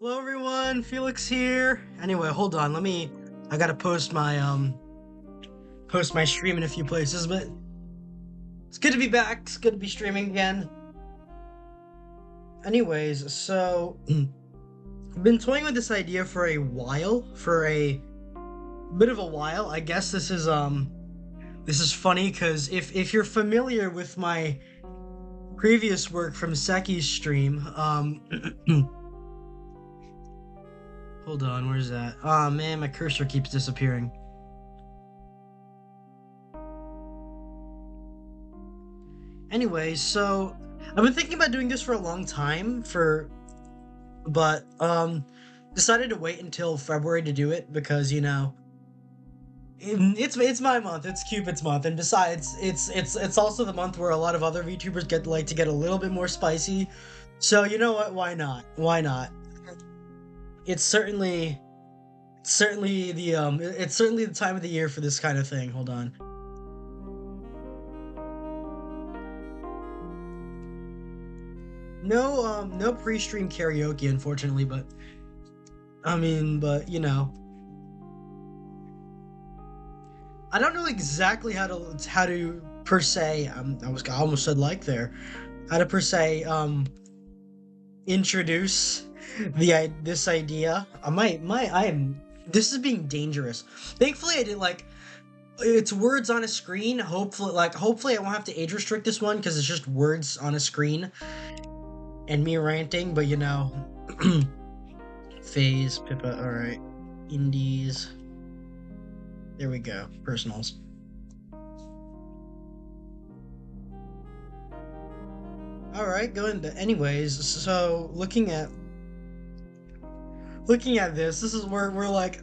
Hello everyone, Felix here. Anyway, hold on, I gotta post my stream in a few places, but it's good to be back. It's good to be streaming again. Anyways, so I've been toying with this idea for a while, for a bit of a while. I guess this is funny because if you're familiar with my previous work from Seki's stream, hold on, where's that? Oh man, my cursor keeps disappearing. Anyway, so I've been thinking about doing this for a long time, but decided to wait until February to do it because it's my month, it's Cupid's month, and besides, it's also the month where a lot of other VTubers get a little bit more spicy. So you know what? Why not? Why not? It's certainly the time of the year for this kind of thing. Hold on. No pre-stream karaoke, unfortunately, but I don't know exactly how to per se. I almost said like there, how to per se introduce this idea. I am. This is being dangerous. Thankfully, I did like it's words on a screen. Hopefully, I won't have to age restrict this one because it's just words on a screen and me ranting. But phase Pippa. All right, indies. There we go. Personals. All right, going to anyways. So looking at this is where we're like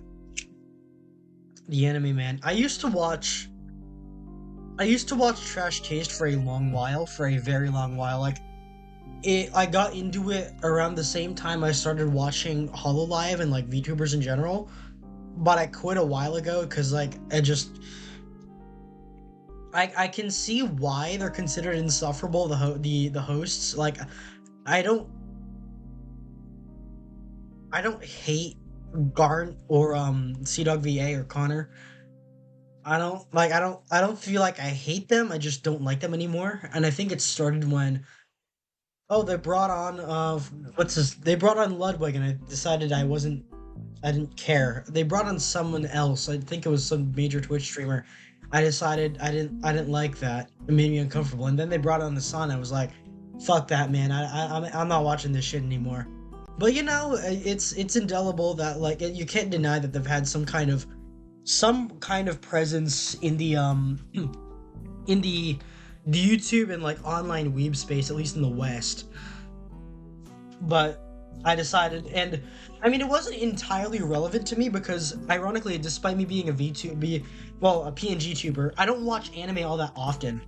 the anime man. I used to watch Trash Taste for a long while, for a very long while. I got into it around the same time I started watching Hololive and like VTubers in general. But I quit a while ago because I can see why they're considered insufferable, the hosts. Like I don't hate Garnt or Dog VA or Connor. I don't feel like I hate them. I just don't like them anymore. And I think it started when they brought on they brought on Ludwig, and I decided I didn't care. They brought on someone else. I think it was some major Twitch streamer. I decided I didn't like that. It made me uncomfortable. And then they brought on the Sun. I was like, fuck that, man. I'm not watching this shit anymore. But it's indelible that like you can't deny that they've had some kind of presence in the in the YouTube and like online weeb space, at least in the West. But I decided, and I mean, it wasn't entirely relevant to me because, ironically, despite me being a PNG tuber, I don't watch anime all that often.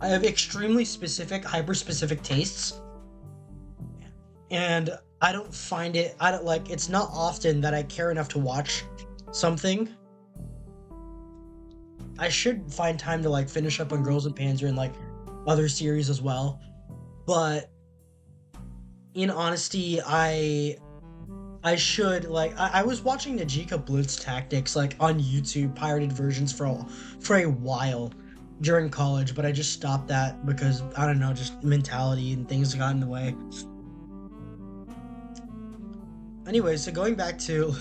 I have extremely specific, hyper-specific tastes, and I don't it's not often that I care enough to watch something. I should find time to like finish up on Girls and Panzer and like other series as well, but in honesty, I should I was watching Najika Blitz Tactics like on YouTube, pirated versions for a while during college, but I just stopped that because I don't know, just mentality and things got in the way. Anyway, so going back to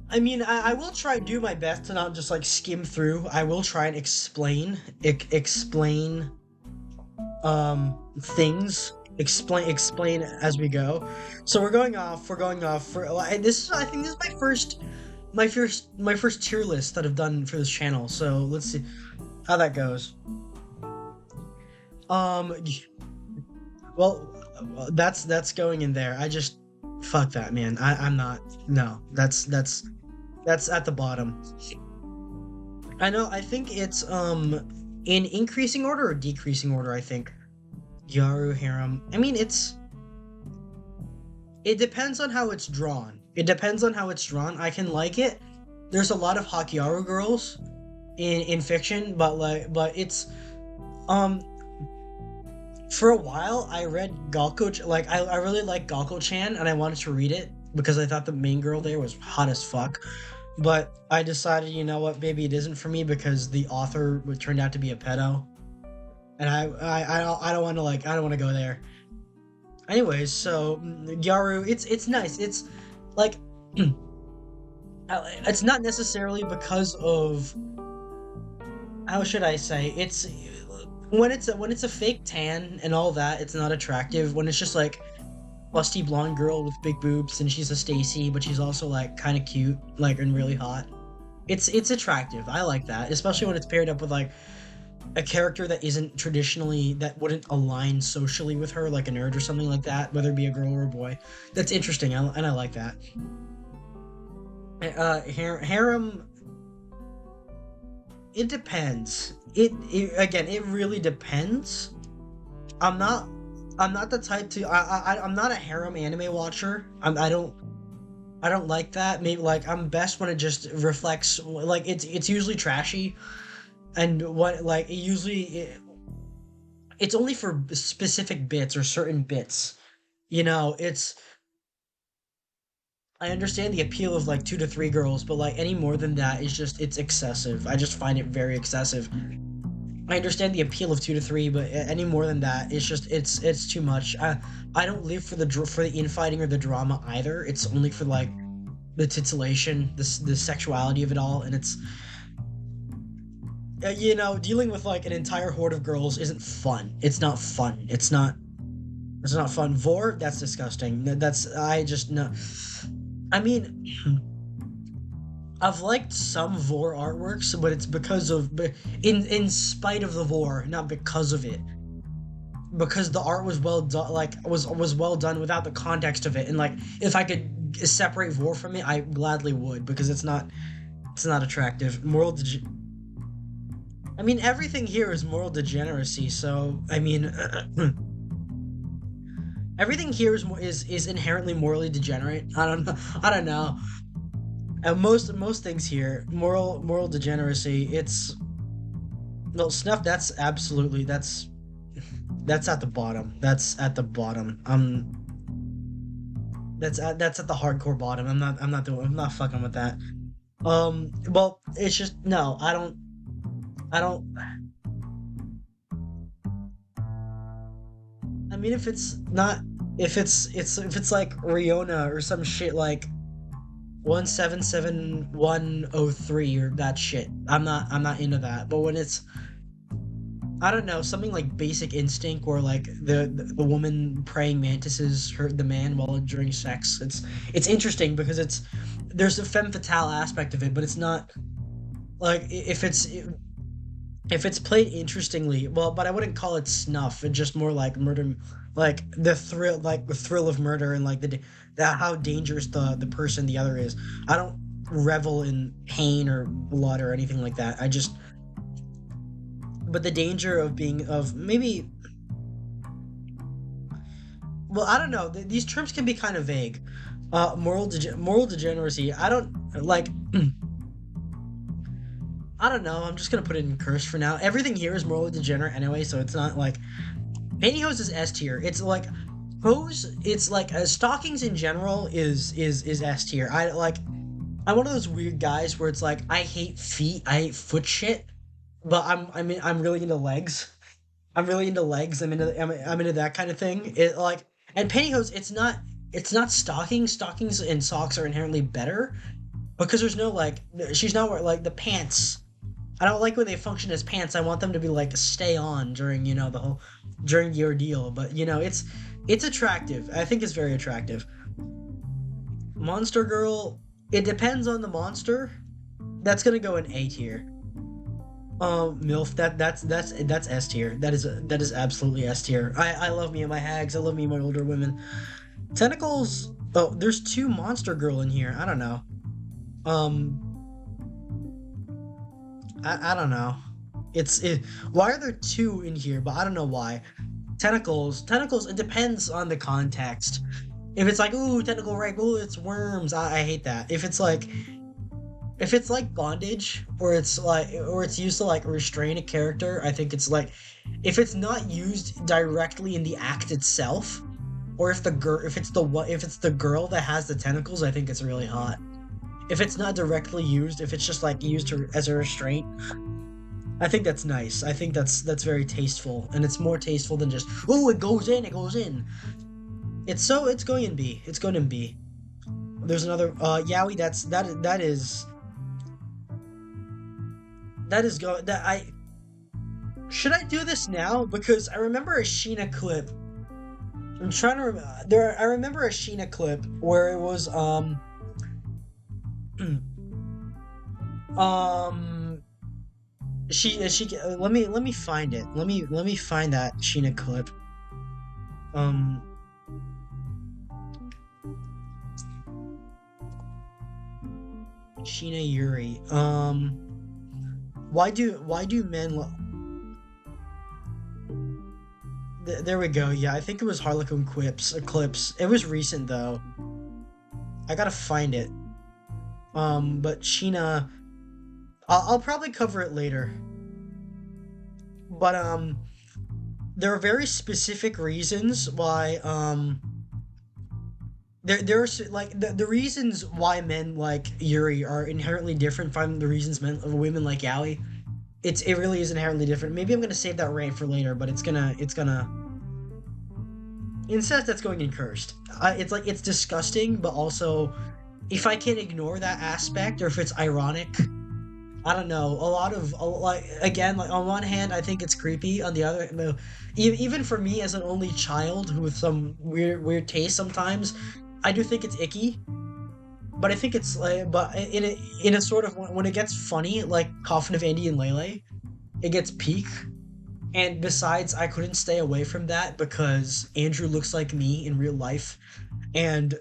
I mean, I will try to do my best to not just like skim through. I will try and explain things, explain as we go. So we're going off for this. I think this is my first tier list that I've done for this channel. So let's see how that goes. Well, that's going in there. I just fuck that, man. I'm not. No, that's at the bottom. I know. I think it's in increasing order or decreasing order. I think Yaru Harem. I mean, it depends on how it's drawn. I can like it. There's a lot of Hakiaru girls in fiction, but it's For a while, I read like I really like Galko-chan, and I wanted to read it because I thought the main girl there was hot as fuck. But I decided, you know what, maybe it isn't for me because the author would turned out to be a pedo, and I don't want to like I don't want to go there. Anyways, so Gyaru, it's nice. It's like it's not necessarily because of, how should I say, it's when it's a fake tan and all that, it's not attractive. When it's just like busty blonde girl with big boobs and she's a Stacy, but she's also like kind of cute, like, and really hot. It's attractive. I like that, especially when it's paired up with like a character that isn't traditionally that wouldn't align socially with her, like a nerd or something like that, whether it be a girl or a boy. That's interesting, and I like that. Harem. It depends. It again. It really depends. I'm not. I'm not the type to. I'm not a harem anime watcher. I don't. I don't like that. Maybe like I'm best when it just reflects. Like it's usually trashy, and what like it usually it's only for specific bits or certain bits. You know, it's I understand the appeal of like two to three girls, but like any more than that is just it's excessive. I just find it very excessive. I understand the appeal of two to three, but any more than that, it's just it's too much. I don't live for for the infighting or the drama either. It's only for like the titillation, the sexuality of it all, and it's you know, dealing with like an entire horde of girls isn't fun. It's not fun. It's not fun. Vor, that's disgusting. That's I just no. I mean, I've liked some Vor artworks, but it's because of in spite of the Vor, not because of it. Because the art was well done, like was well done without the context of it, and like if I could separate Vor from it, I gladly would because it's not attractive. I mean, everything here is moral degeneracy. So I mean, everything here is inherently morally degenerate. I don't know. I don't know. And most things here, moral degeneracy. It's no snuff. That's absolutely that's at the bottom. That's at the bottom. That's at the hardcore bottom. I'm not fucking with that. Well, it's just no. I don't. I mean, if it's not, if it's like Riona or some shit like 177103 or that shit, I'm not into that. But when it's I don't know, something like Basic Instinct or like the woman praying mantises hurt the man while during sex. It's interesting because it's there's a femme fatale aspect of it, but it's not like if it's played interestingly, well, but I wouldn't call it snuff. It's just more like murder, like the thrill of murder, and like how dangerous the person the other is. I don't revel in pain or blood or anything like that. I just, but the danger of being of maybe, well, I don't know. These terms can be kind of vague. Moral degeneracy. I don't like. I don't know. I'm just gonna put it in curse for now. Everything here is morally degenerate anyway, so it's not like pantyhose is S tier. It's like hose. It's like stockings in general is S tier. I like. I'm one of those weird guys where it's like I hate feet. I hate foot shit, but I'm really into legs. I'm really into legs. I'm into that kind of thing. It like and pantyhose. It's not stockings. Stockings and socks are inherently better because there's no like she's not wearing like the pants. I don't like when they function as pants. I want them to be like stay on during the whole during the ordeal. But it's attractive. I think it's very attractive. Monster Girl. It depends on the monster. That's gonna go in A tier. MILF. That's S tier. That is absolutely S tier. I love me and my hags. I love me and my older women. Tentacles. Oh, there's two Monster Girl in here. I don't know. Um, I don't know. Why are there two in here? But I don't know why. Tentacles. It depends on the context. If it's like, ooh, tentacle rape, ooh, it's worms. I hate that. If it's like, If it's like bondage, or it's used to like restrain a character, I think it's like, if it's not used directly in the act itself, or if it's the girl that has the tentacles, I think it's really hot. If it's not directly used, if it's just like used as a restraint, I think that's nice. I think that's very tasteful, and it's more tasteful than just, oh, it goes in, it goes in. It's going in B. It's going in B. There's another Yaoi. That is go that I should I do this now, because I remember a Sheena clip. I'm trying to remember. I remember a Sheena clip where it was um she let me find it. Let me find that Sheena clip. Um Sheena Yuri. Why do men there we go. Yeah, I think it was Harlequin Eclipse. It was recent though. I gotta find it. But Sheena, I'll probably cover it later. But there are very specific reasons why there's like the reasons why men like Yuri are inherently different from the reasons women like Yaoi. It really is inherently different. Maybe I'm gonna save that rant for later, but it's gonna incest that's going in cursed. It's like, it's disgusting, but also, if I can ignore that aspect, or if it's ironic, I don't know. Like, again, like, on one hand, I think it's creepy. On the other, no, even for me as an only child who with some weird taste sometimes, I do think it's icky. But I think it's like, but in a sort of, when it gets funny, like Coffin of Andy and Lele, it gets peak. And besides, I couldn't stay away from that because Andrew looks like me in real life, and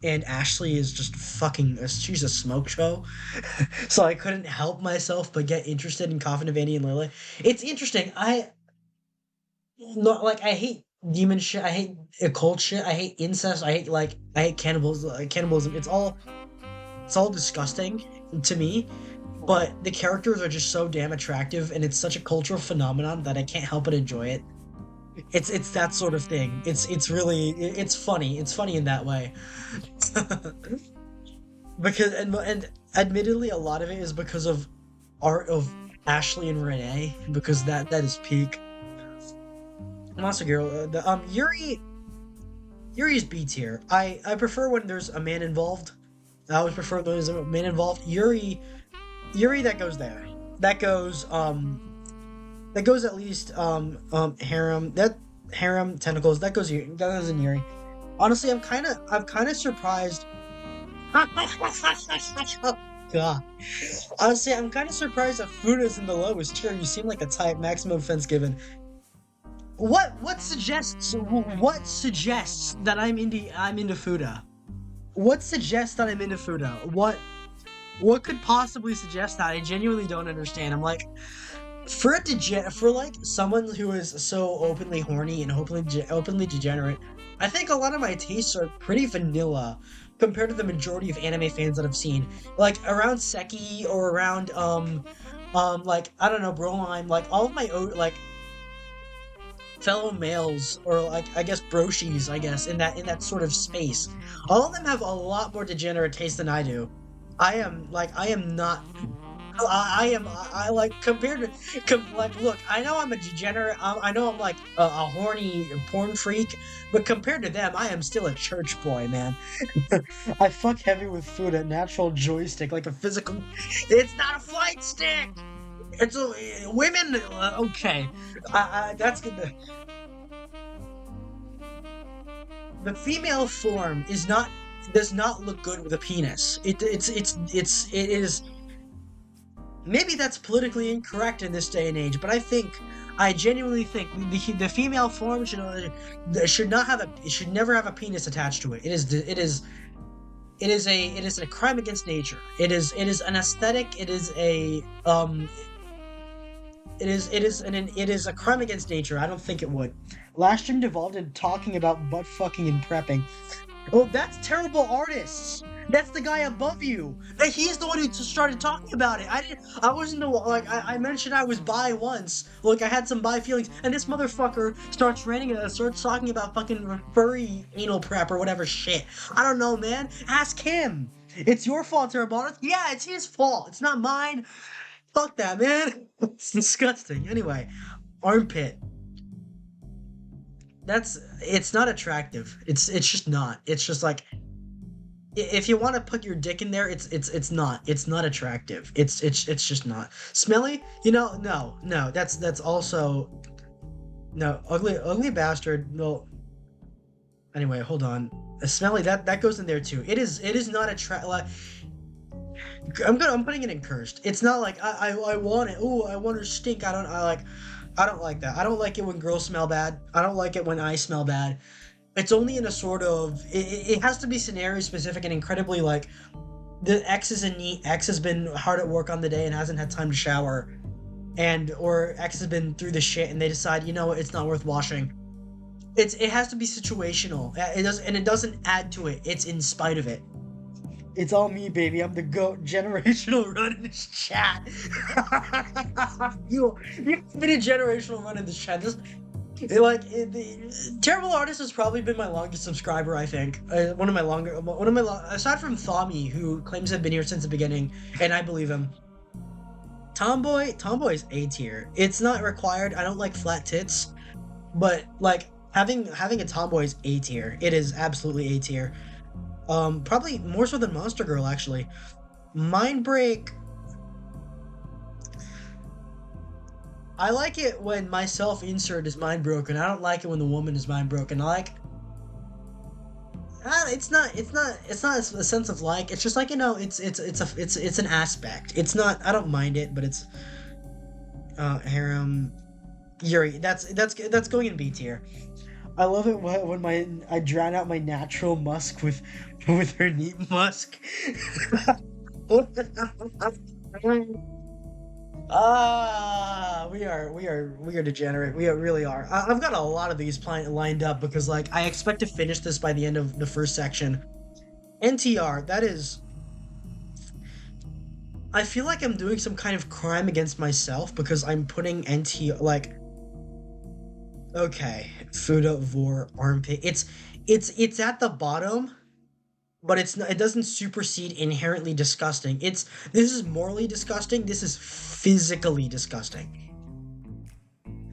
Ashley is just she's a smoke show. So I couldn't help myself but get interested in Coffin of Andy and Lele. It's interesting. I hate demon shit. I hate occult shit. I hate incest. I hate cannibalism. It's all disgusting to me. But the characters are just so damn attractive, and it's such a cultural phenomenon that I can't help but enjoy it. It's that sort of thing. It's really it's funny. It's funny in that way. Because and admittedly, a lot of it is because of art of Ashley and Renee, because that is peak. Monster Girl, Yuri's B tier. I prefer when there's a man involved. I always prefer when there's a man involved. Yuri, that goes there. That goes at least harem tentacles. That goes in Yuri. Honestly, I'm kind of surprised. God. Honestly, I'm kind of surprised that Fuda's in the lowest tier. You seem like a type. Maximum offense given. What suggests that I'm into Fuda? What suggests that I'm into Fuda? What could possibly suggest that? I genuinely don't understand. I'm like, for like someone who is so openly horny and openly degenerate, I think a lot of my tastes are pretty vanilla compared to the majority of anime fans that I've seen. Like around Seki, or around like, I don't know, Broline, like all of my like fellow males, or like, I guess broshis, I guess, in that sort of space. All of them have a lot more degenerate taste than I do. I am not. I like, like, look, I know I'm a degenerate. I know I'm like a horny porn freak, but compared to them, I am still a church boy, man. I fuck heavy with food, a natural joystick, like a physical. It's not a flight stick. It's women. Okay, that's good. The female form does not look good with a penis. It is. Maybe that's politically incorrect in this day and age, but I genuinely think the female form should never have a penis attached to it. It is a crime against nature. It is an aesthetic. It is a crime against nature. I don't think it would. Last stream devolved into talking about butt fucking and prepping. Oh, that's terrible artists. That's the guy above you. He's the one who started talking about it. I didn't. I wasn't the one. Like I mentioned, I was bi once. Like I had some bi feelings, and this motherfucker starts ranting and starts talking about fucking furry anal prep or whatever shit. I don't know, man. Ask him. It's your fault, terrible artist. Yeah, it's his fault. It's not mine. Fuck that, man. It's disgusting. Anyway, armpit. That's it's not attractive. It's just not. It's just like if you want to put your dick in there, it's not attractive. It's just not. Smelly? No. That's also no ugly bastard. Well, anyway, hold on. Smelly that goes in there too. It is not attract like I'm putting it in cursed. It's not like I want it. Ooh, I want her stink. I don't like that. I don't like it when girls smell bad. I don't like it when I smell bad. It's only in a sort of it has to be scenario specific and incredibly like the X is in need. X has been hard at work on the day and hasn't had time to shower, and or X has been through the shit and they decide you know what it's not worth washing. It has to be situational. It doesn't add to it. It's in spite of it. It's all me, baby. I'm the goat. Generational run in this chat. You've been a generational run in this chat. Terrible Artist has probably been my longest subscriber. I think aside from Thami, who claims to have been here since the beginning, and I believe him. Tomboy is A tier. It's not required. I don't like flat tits, but like having a tomboy is A tier. It is absolutely A tier. Probably more so than Monster Girl, actually. Mindbreak. I like it when my self-insert is mind broken. I don't like it when the woman is mind broken. It's not a sense of like. It's just like it's an aspect. It's not. I don't mind it, but it's harem. Yuri. That's going in B tier. I love it when I drown out my natural musk with her neat musk. We are degenerate. Really are. I've got a lot of these lined up because like I expect to finish this by the end of the first section. NTR, that is. I feel like I'm doing some kind of crime against myself because I'm putting NTR like. Okay, Fuda Vor armpit. It's at the bottom, but it doesn't supersede inherently disgusting. This is morally disgusting. This is physically disgusting.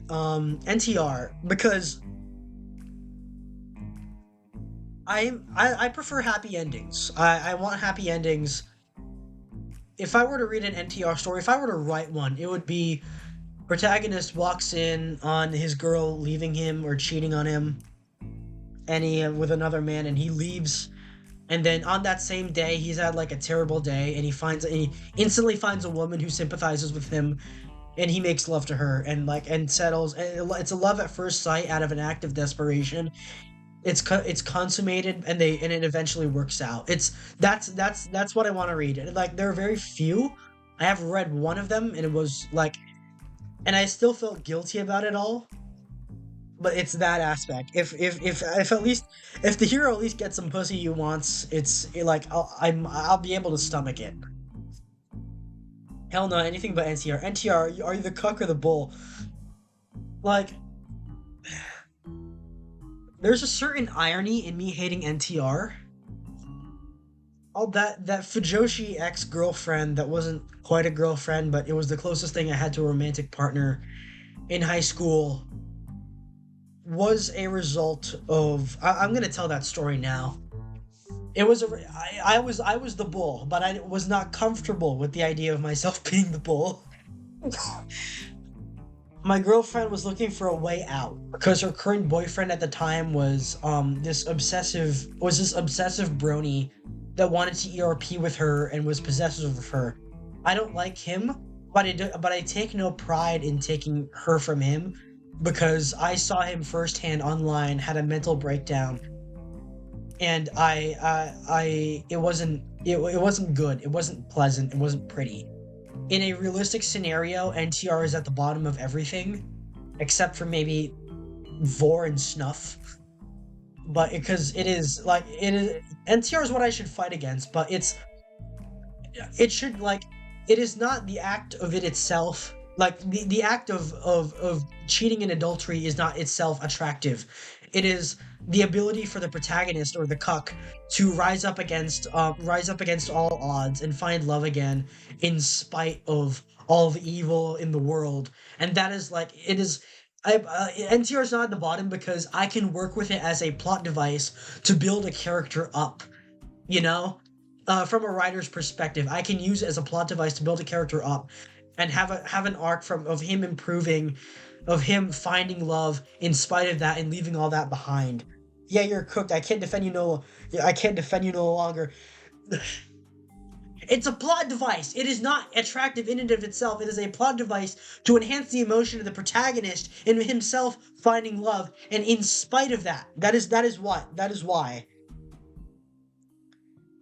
NTR because I prefer happy endings. I want happy endings. If I were to read an NTR story, if I were to write one, it would be protagonist walks in on his girl leaving him or cheating on him, and he with another man, and he leaves. And then on that same day, he's had like a terrible day, and he instantly finds a woman who sympathizes with him, and he makes love to her, and settles. And it's a love at first sight out of an act of desperation. It's consummated, and it eventually works out. That's what I want to read. And like there are very few. I have read one of them, and it was like, and I still felt guilty about it all. But it's that aspect. If at least if the hero at least gets some pussy he wants, I'll be able to stomach it. Hell no, anything but NTR. NTR, are you the cuck or the bull? Like, there's a certain irony in me hating NTR. Oh, that Fujoshi ex-girlfriend that wasn't quite a girlfriend, but it was the closest thing I had to a romantic partner in high school. Was a result of I'm gonna tell that story now. It was I was the bull, but I was not comfortable with the idea of myself being the bull. My girlfriend was looking for a way out because her current boyfriend at the time was this obsessive brony that wanted to ERP with her and was possessive of her. I don't like him, but I take no pride in taking her from him because I saw him firsthand online, had a mental breakdown, and it wasn't good. It wasn't pleasant. It wasn't pretty. In a realistic scenario, NTR is at the bottom of everything, except for maybe Vor and Snuff. but because it is like it is NTR is what I should fight against, but it should like it is not the act of it itself. Like the act of cheating and adultery is not itself attractive. It is the ability for the protagonist or the cuck to rise up against all odds and find love again in spite of all the evil in the world. And that is like it is NTR is not at the bottom because I can work with it as a plot device to build a character up, you know, from a writer's perspective. I can use it as a plot device to build a character up and have an arc from of him improving, of him finding love in spite of that and leaving all that behind. Yeah, you're cooked. I can't defend you no. Yeah, I can't defend you no longer. It's a plot device. It is not attractive in and of itself. It is a plot device to enhance the emotion of the protagonist in himself finding love, and in spite of that, that is why.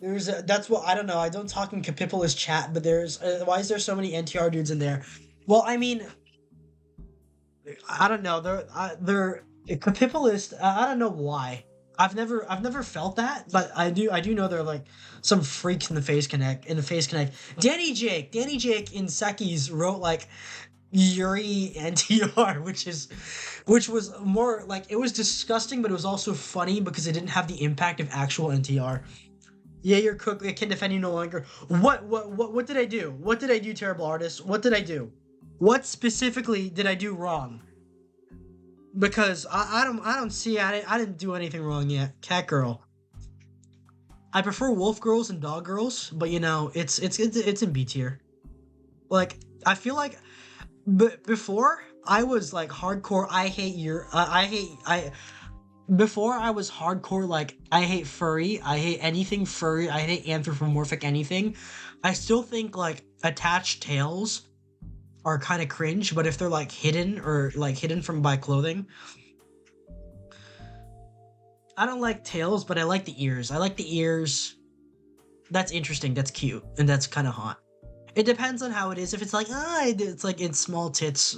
That's what I don't know. I don't talk in Capipola's chat, but there's why is there so many NTR dudes in there? Well, I mean, I don't know. They're Capipulist. I don't know why. I've never felt that, but I do know there are like some freaks in the face connect. Danny Jake in Seki's wrote like Yuri NTR, which was more like it was disgusting, but it was also funny because it didn't have the impact of actual NTR. Yeah, you're cooked. I can't defend you no longer. What did I do? What did I do, terrible artist? What did I do? What specifically did I do wrong? Because I don't see I didn't do anything wrong yet. Cat girl. I prefer wolf girls and dog girls, but you know it's in B tier. Like I feel like, but before I was like hardcore. I hate I. Before I was hardcore, like I hate furry. I hate anything furry. I hate anthropomorphic anything. I still think like attached tails are kind of cringe, but if they're like hidden or like hidden from by clothing, I don't like tails, but I like the ears. I like the ears. That's interesting. That's cute, and that's kind of hot. It depends on how it is. If it's like it's like it's small tits,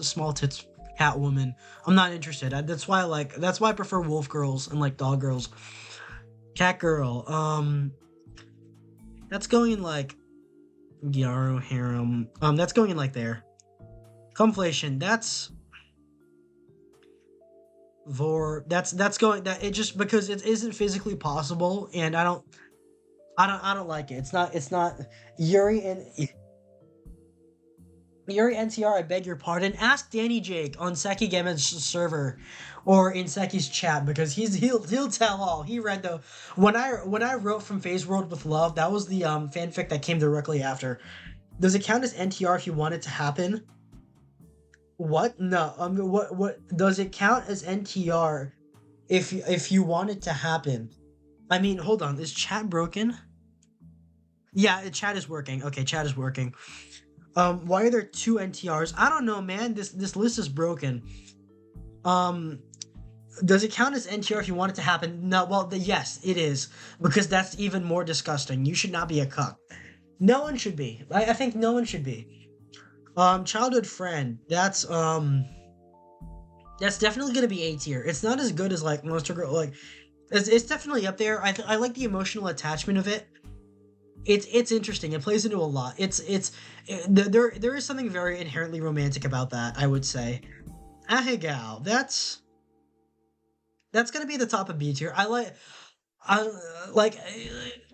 Catwoman. I'm not interested. That's why I like. That's why I prefer wolf girls and like dog girls. Cat girl. That's going in like Yarrow harem. That's going in like there. Conflation. That's Vor. That's going that it just because it isn't physically possible, and I don't like it. It's not Yuri and Yuri NTR, I beg your pardon. Ask Danny Jake on Seki Game's server or in Seki's chat because he'll tell all. He read the when I wrote from Phase World with Love, that was the fanfic that came directly after. Does it count as NTR if you want it to happen? What? No. What does it count as NTR if you want it to happen? I mean, hold on. Is chat broken? Yeah, chat is working. Okay, chat is working. Why are there two NTRs? I don't know, man. This list is broken. Um, does it count as NTR if you want it to happen? No. Well, yes, it is because that's even more disgusting. You should not be a cuck. No one should be. I think no one should be. Childhood friend. That's definitely gonna be A tier. It's not as good as like Monster Girl. Like, it's definitely up there. I like the emotional attachment of it. It's interesting. It plays into a lot. There is something very inherently romantic about that, I would say. Ahegao, that's gonna be the top of B tier. I like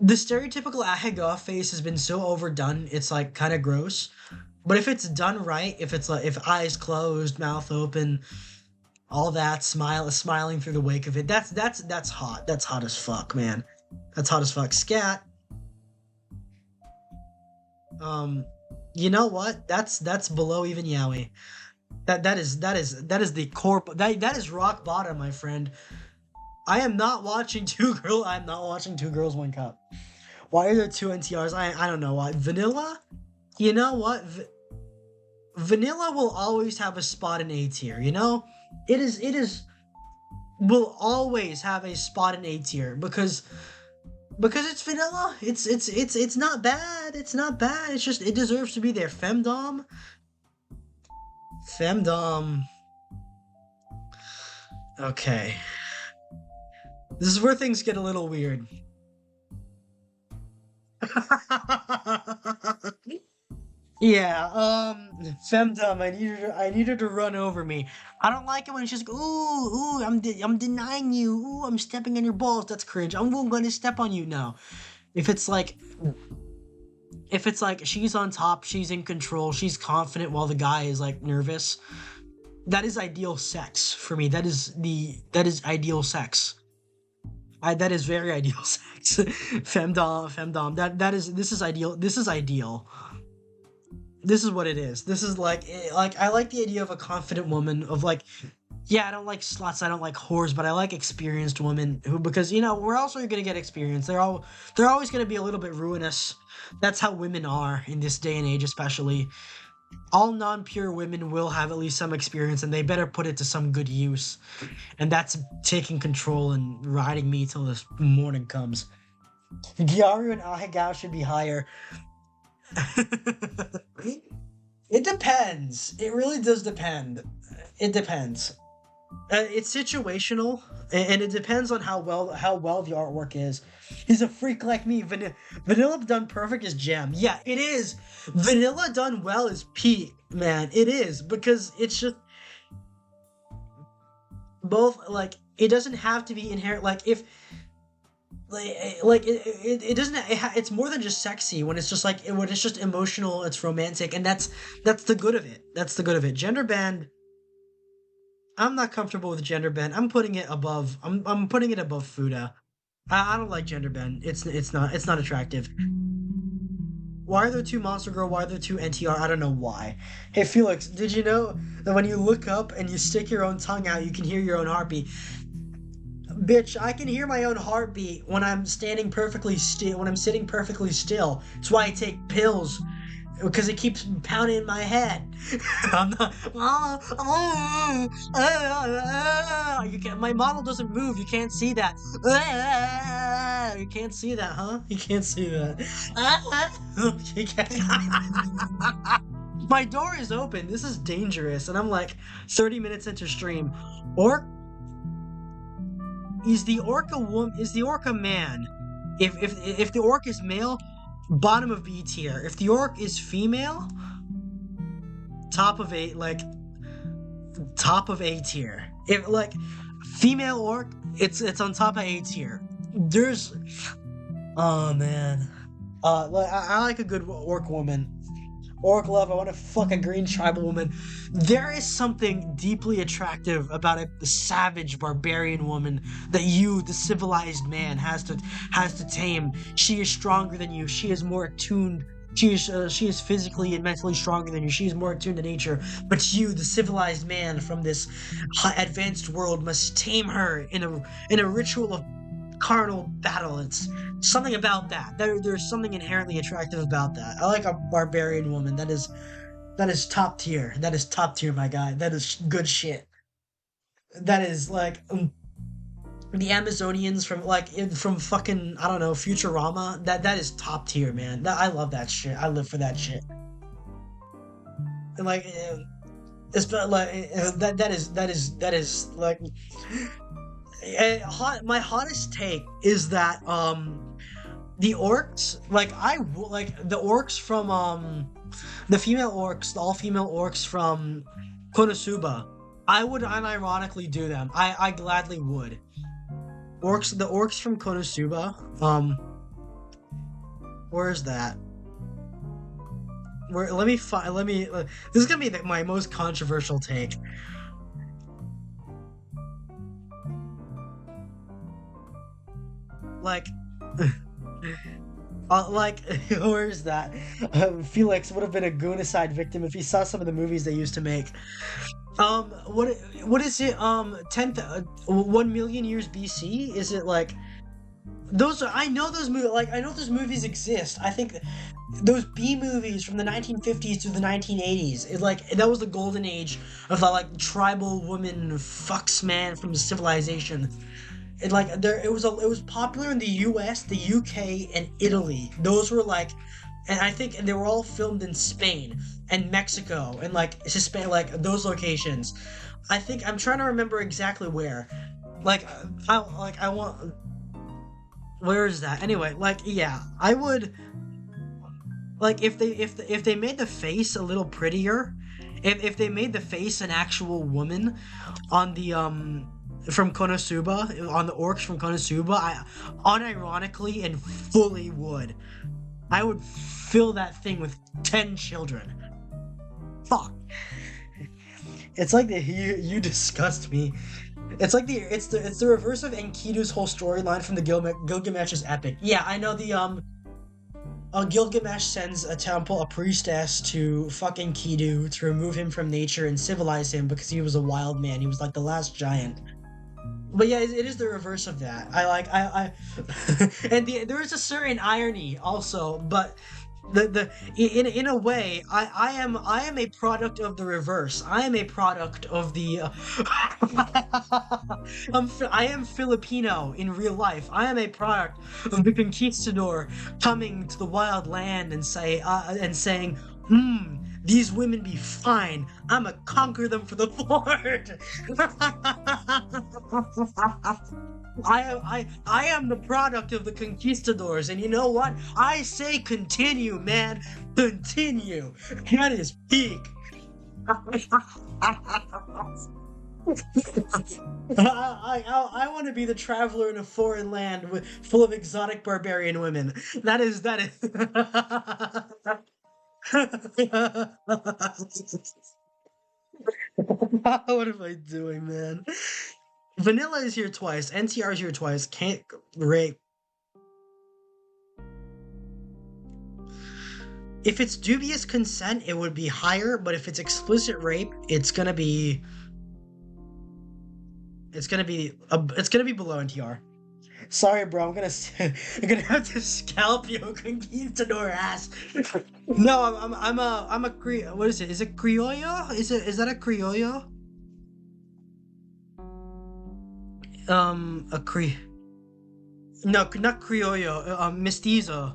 the stereotypical Ahegao face has been so overdone. It's like kind of gross. But if it's done right, if it's like if eyes closed, mouth open, all that smiling through the wake of it, that's hot. That's hot as fuck, man. That's hot as fuck. Scat. You know what? That's below even Yaoi. That is the core. That is rock bottom, my friend. I'm not watching Two Girls One Cup. Why are there two NTRs? I don't know why. Vanilla? You know what? Vanilla will always have a spot in A tier. You know, it is will always have a spot in A tier because it's vanilla. It's not bad. It's not bad. It's just it deserves to be there. Femdom. Femdom. Okay. This is where things get a little weird. Yeah, femdom, I need her to run over me. I don't like it when she's like, ooh, I'm denying you. Ooh, I'm stepping on your balls. That's cringe. I'm going to step on you. No. If it's like, if it's like she's on top, she's in control, she's confident while the guy is like nervous, that is ideal sex for me. That is ideal sex. That is very ideal sex. Femdom. This is ideal. This is ideal. This is what it is. This is like I like the idea of a confident woman of like, yeah, I don't like sluts, I don't like whores, but I like experienced women who, because you know, where else are you gonna get experience? They're always gonna be a little bit ruinous. That's how women are in this day and age, especially. All non-pure women will have at least some experience, and they better put it to some good use. And that's taking control and riding me till this morning comes. Gyaru and Ahegao should be higher. It depends. It really does depend. It depends. It's situational, and it depends on how well the artwork is. He's a freak like me. Vanilla done perfect is gem. Yeah, it is. Vanilla done well is peak, man. It is, because it's just both, like, it doesn't have to be inherent. Like, if it doesn't it's more than just sexy when it's just like when it's just emotional, it's romantic, and that's the good of it. That's the good of it. Gender band, I'm not comfortable with gender bend. I'm putting it above Fuda. I don't like gender bend. It's not attractive. Why are there two Monster Girl? Why are there two NTR? I don't know why. Hey Felix, did you know that when you look up and you stick your own tongue out, you can hear your own heartbeat? Bitch, I can hear my own heartbeat when I'm standing perfectly still, when I'm sitting perfectly still. It's why I take pills, because it keeps pounding in my head. I'm not. You can't. My model doesn't move. You can't see that. You can't see that, huh? You can't see that. You can't. My door is open. This is dangerous, and I'm like 30 minutes into stream. Is the orc a woman? Is the orc a man? If the orc is male, bottom of B tier. If the orc is female, top of A tier. If like female orc, it's on top of A tier. There's, oh man, I like a good orc woman. Orc love, I want to fuck a green tribal woman. There is something deeply attractive about a savage barbarian woman that you, the civilized man, has to tame. She is stronger than you. She is more attuned. She is physically and mentally stronger than you. She is more attuned to nature. But you, the civilized man from this advanced world, must tame her in a ritual of carnal battle. It's something about that. There's something inherently attractive about that. I like a barbarian woman. That is top tier. That is top tier, my guy. That is good shit. That is like the Amazonians from fucking, I don't know, Futurama. That is top tier, man. I love that shit. I live for that shit. And like it's like that is like my hottest take is that the orcs, like the orcs from the female orcs, the all female orcs from Konosuba, I would unironically do them. I gladly would. The orcs from Konosuba, where's that? This is gonna be my most controversial take. Like, where's that? Felix would have been a goonicide victim if he saw some of the movies they used to make. What is it? 1 million years BC? Is it like those? I know those movies. Like, I know those movies exist. I think those B movies from the 1950s to the 1980s. That was the golden age of the like tribal woman fucks man from civilization. It was popular in the US, the UK, and Italy. Those were like, and I think they were all filmed in Spain and Mexico and like Spain, like those locations. I think I'm trying to remember exactly where. Like I want. Where is that? Anyway, like yeah, I would like if they made the face a little prettier, if they made the face an actual woman on the from Konosuba on the orcs from Konosuba, I unironically and fully would. I would fill that thing with 10 children. Fuck. It's like you disgust me. It's like the reverse of Enkidu's whole storyline from the Gilgamesh's epic. Yeah, I know the Gilgamesh sends a temple, a priestess to fucking Enkidu to remove him from nature and civilize him because he was a wild man. He was like the last giant. But yeah, it is the reverse of that. And there is a certain irony also, but the in a way, I am a product of the reverse. I am a product of the. I am Filipino in real life. I am a product of the conquistador coming to the wild land and saying, "Hmm, these women be fine. I'ma conquer them for the Lord." I am the product of the conquistadors, and you know what? I say continue, man. Continue. That is peak. I want to be the traveler in a foreign land full of exotic barbarian women. That is. What am I doing, man? Vanilla is here twice. NTR is here twice. Can't rape. If it's dubious consent, it would be higher. But if it's explicit rape, it's gonna be below NTR. Sorry, bro. I'm gonna have to scalp you, conquistador ass. No, I'm a what is it? Is it criollo? Is that a criollo? A cre. No, not criollo. Mestizo.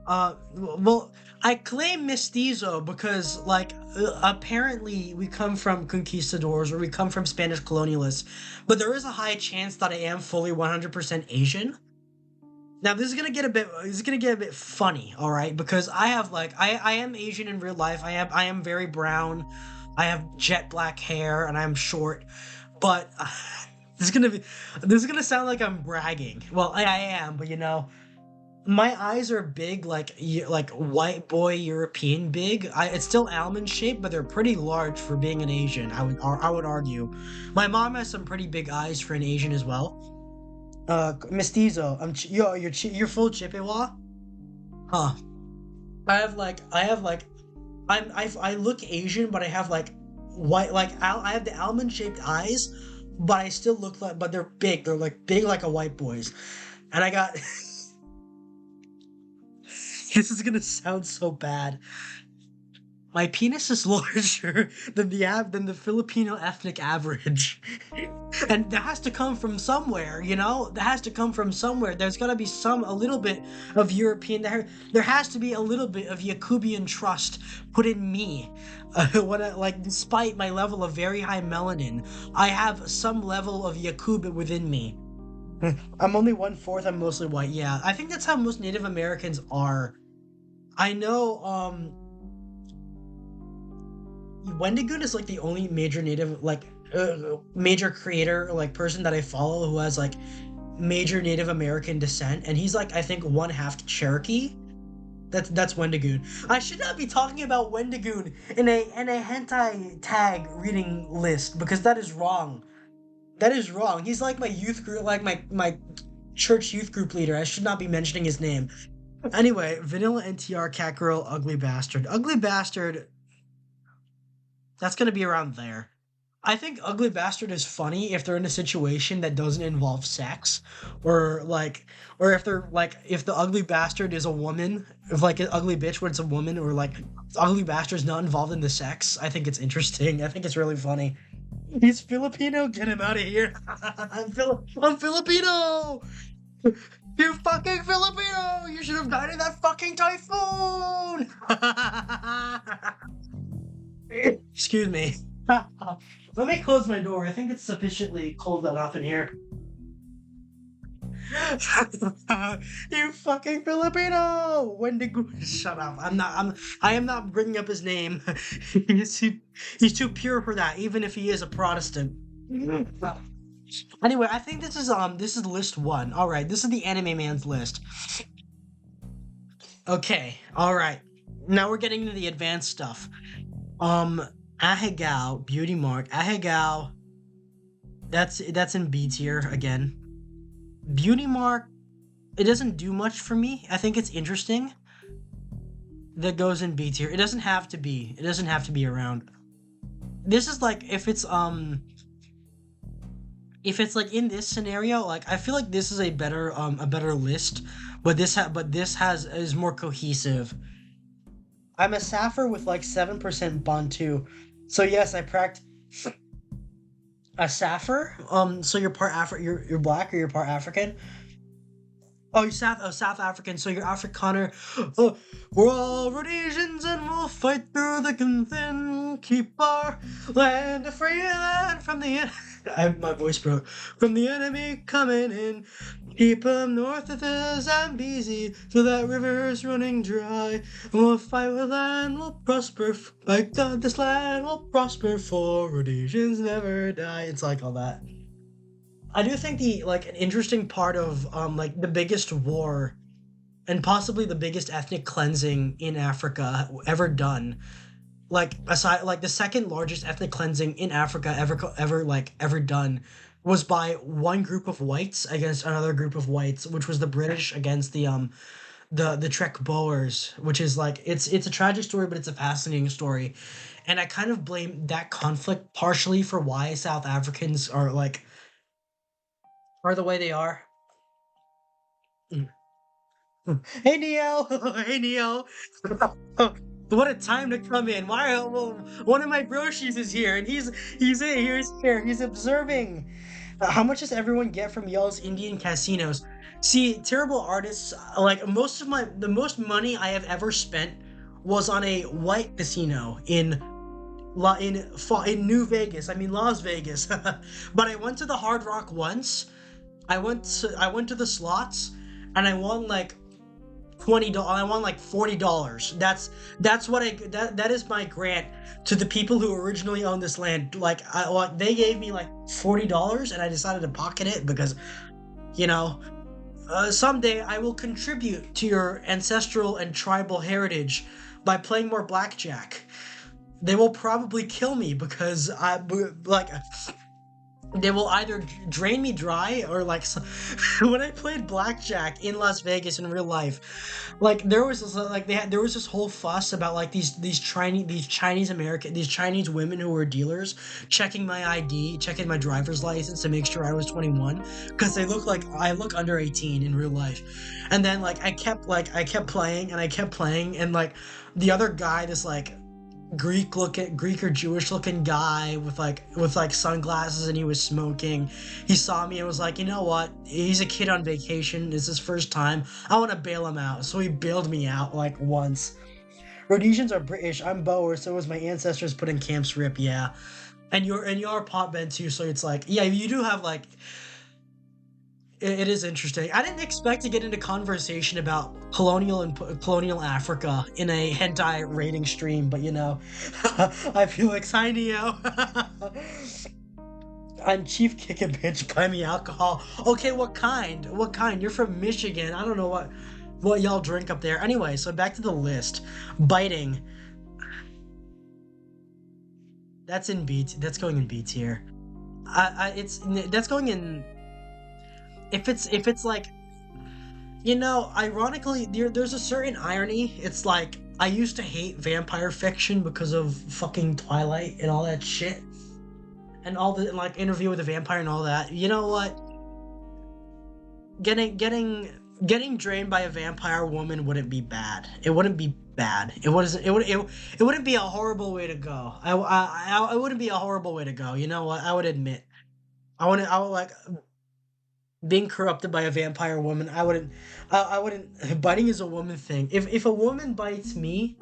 Well, I claim mestizo because, like, apparently we come from conquistadors or we come from Spanish colonialists, but there is a high chance that I am fully 100% Asian. Now this is gonna get a bit funny, all right? Because I have like I am Asian in real life. I am very brown. I have jet black hair and I'm short, but this is gonna be this is gonna sound like I'm bragging. Well, I am, but you know. My eyes are big, like white boy European big. It's still almond shaped, but they're pretty large for being an Asian. I would argue. My mom has some pretty big eyes for an Asian as well. Mestizo. You're full Chippewa? Huh. I have like I look Asian, but I have like white I have the almond shaped eyes, but I still look like but they're big. They're like big like a white boy's. And I got this is gonna sound so bad. My penis is larger than the Filipino ethnic average. And that has to come from somewhere, you know? That has to come from somewhere. There's gotta be a little bit of European, there has to be a little bit of Jacobian trust put in me. Despite my level of very high melanin, I have some level of Jacob within me. I'm only 1/4, I'm mostly white, yeah. I think that's how most Native Americans are. I know, Wendigoon is like the only major native major creator like person that I follow who has like major Native American descent, and he's like I think one half Cherokee. That's Wendigoon. I should not be talking about Wendigoon in a hentai tag reading list because that is wrong. That is wrong. He's like my youth group, like my church youth group leader. I should not be mentioning his name. Anyway, Vanilla NTR Cat Girl Ugly Bastard. Ugly Bastard. That's gonna be around there. I think Ugly Bastard is funny if they're in a situation that doesn't involve sex, or if they're like, if the Ugly Bastard is a woman, if like an ugly bitch when it's a woman, or like the Ugly Bastard's not involved in the sex. I think it's interesting. I think it's really funny. He's Filipino. Get him out of here. I'm Filipino. You fucking Filipino. You should have died in that fucking typhoon. Excuse me. Let me close my door. I think it's sufficiently cold enough in here. You fucking Filipino! Wendigo. Shut up. I am not bringing up his name. he's, he, he's too pure for that, even if he is a Protestant. Anyway, I think this is list one. All right, this is the anime man's list. Okay, all right. Now we're getting into the advanced stuff. Um, Ahegao, Beauty Mark, Ahegao. That's in B tier again. Beauty Mark, it doesn't do much for me. I think it's interesting. That goes in B tier. It doesn't have to be. It doesn't have to be around. This is like if it's like in this scenario, like I feel like this is a better list, but this has is more cohesive. I'm a Sapphire with like 7% Bantu. So yes, I practice a Sapphire. So you're part you're black or you're part African. Oh, you're South African, so you're Afrikaner. We're all Rhodesians and we'll fight through the thin, keep our land a free land from the my voice broke. From the enemy coming in, keep 'em north of the Zambezi, so that river's running dry. And we'll fight with land, we'll prosper. Like this land will prosper, for Rhodesians never die. It's like all that. I do think the like an interesting part of like the biggest war and possibly the biggest ethnic cleansing in Africa ever done. Like aside like the second largest ethnic cleansing in Africa ever done was by one group of whites against another group of whites, which was the British against the Trek Boers, which is like it's a tragic story, but it's a fascinating story. And I kind of blame that conflict partially for why South Africans are the way they are. Mm. Hey Neo, hey Neo. What a time to come in. Why? Well, one of my broshis is here, and he's here. He's observing. How much does everyone get from y'all's Indian casinos? See, terrible artists. Like the most money I have ever spent was on a white casino in New Vegas. I mean Las Vegas. But I went to the Hard Rock once. I went to the slots and I won like $20. I won like $40. That's what that is my grant to the people who originally owned this land. Like they gave me like $40 and I decided to pocket it because you know someday I will contribute to your ancestral and tribal heritage by playing more blackjack. They will probably kill me because like they will either drain me dry or like when I played blackjack in Las Vegas in real life, like there was this whole fuss about like these Chinese women who were dealers checking my ID, checking my driver's license to make sure I was 21 because they look like I look under 18 in real life. And then I kept playing and I kept playing and like the other guy, this like Greek or Jewish looking guy with like sunglasses and he was smoking. He saw me and was like, you know what? He's a kid on vacation. It's his first time. I want to bail him out. So he bailed me out like once. Rhodesians are British. I'm Boer. So was my ancestors put in Camps Rip. Yeah, and you're pot bed too. So it's like yeah, you do have like it is interesting. I didn't expect to get into conversation about colonial Africa in a hentai rating stream, but you know, I feel like hi Neo. I'm Chief Kick a Bitch. Buy me alcohol. Okay, what kind? What kind? You're from Michigan. I don't know what y'all drink up there. Anyway, so back to the list. Biting. That's in B. That's going in B tier. It's that's going in. If it's like ironically there's a certain irony. It's like I used to hate vampire fiction because of fucking Twilight and all that shit and all the like Interview with a Vampire and all that. You know what, getting drained by a vampire woman wouldn't be bad. It wouldn't be bad. It wouldn't be a horrible way to go. I wouldn't be a horrible way to go. You know what, I would admit I would like being corrupted by a vampire woman. I wouldn't. Biting is a woman thing. If a woman bites me,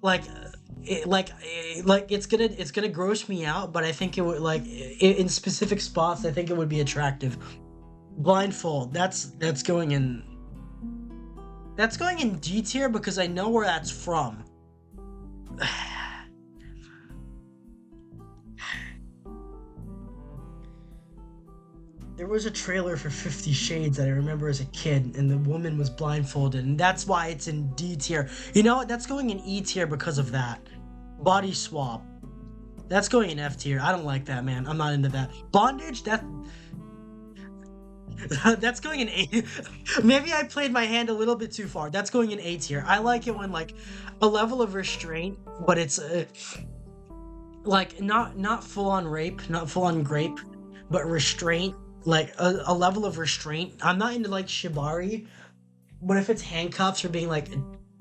like like it's gonna gross me out, but I think it would like in specific spots. I think it would be attractive. Blindfold. That's going in D tier because I know where that's from. There was a trailer for 50 Shades that I remember as a kid, and the woman was blindfolded, and that's why it's in D tier. You know what? That's going in E tier because of that. Body swap. That's going in F tier. I don't like that, man. I'm not into that. Bondage. That's going in A. Maybe I played my hand a little bit too far. That's going in A tier. I like it when like a level of restraint, but it's like not full on rape, not full on grape, but restraint. Like a level of restraint. I'm not into like shibari, but if it's handcuffs or being like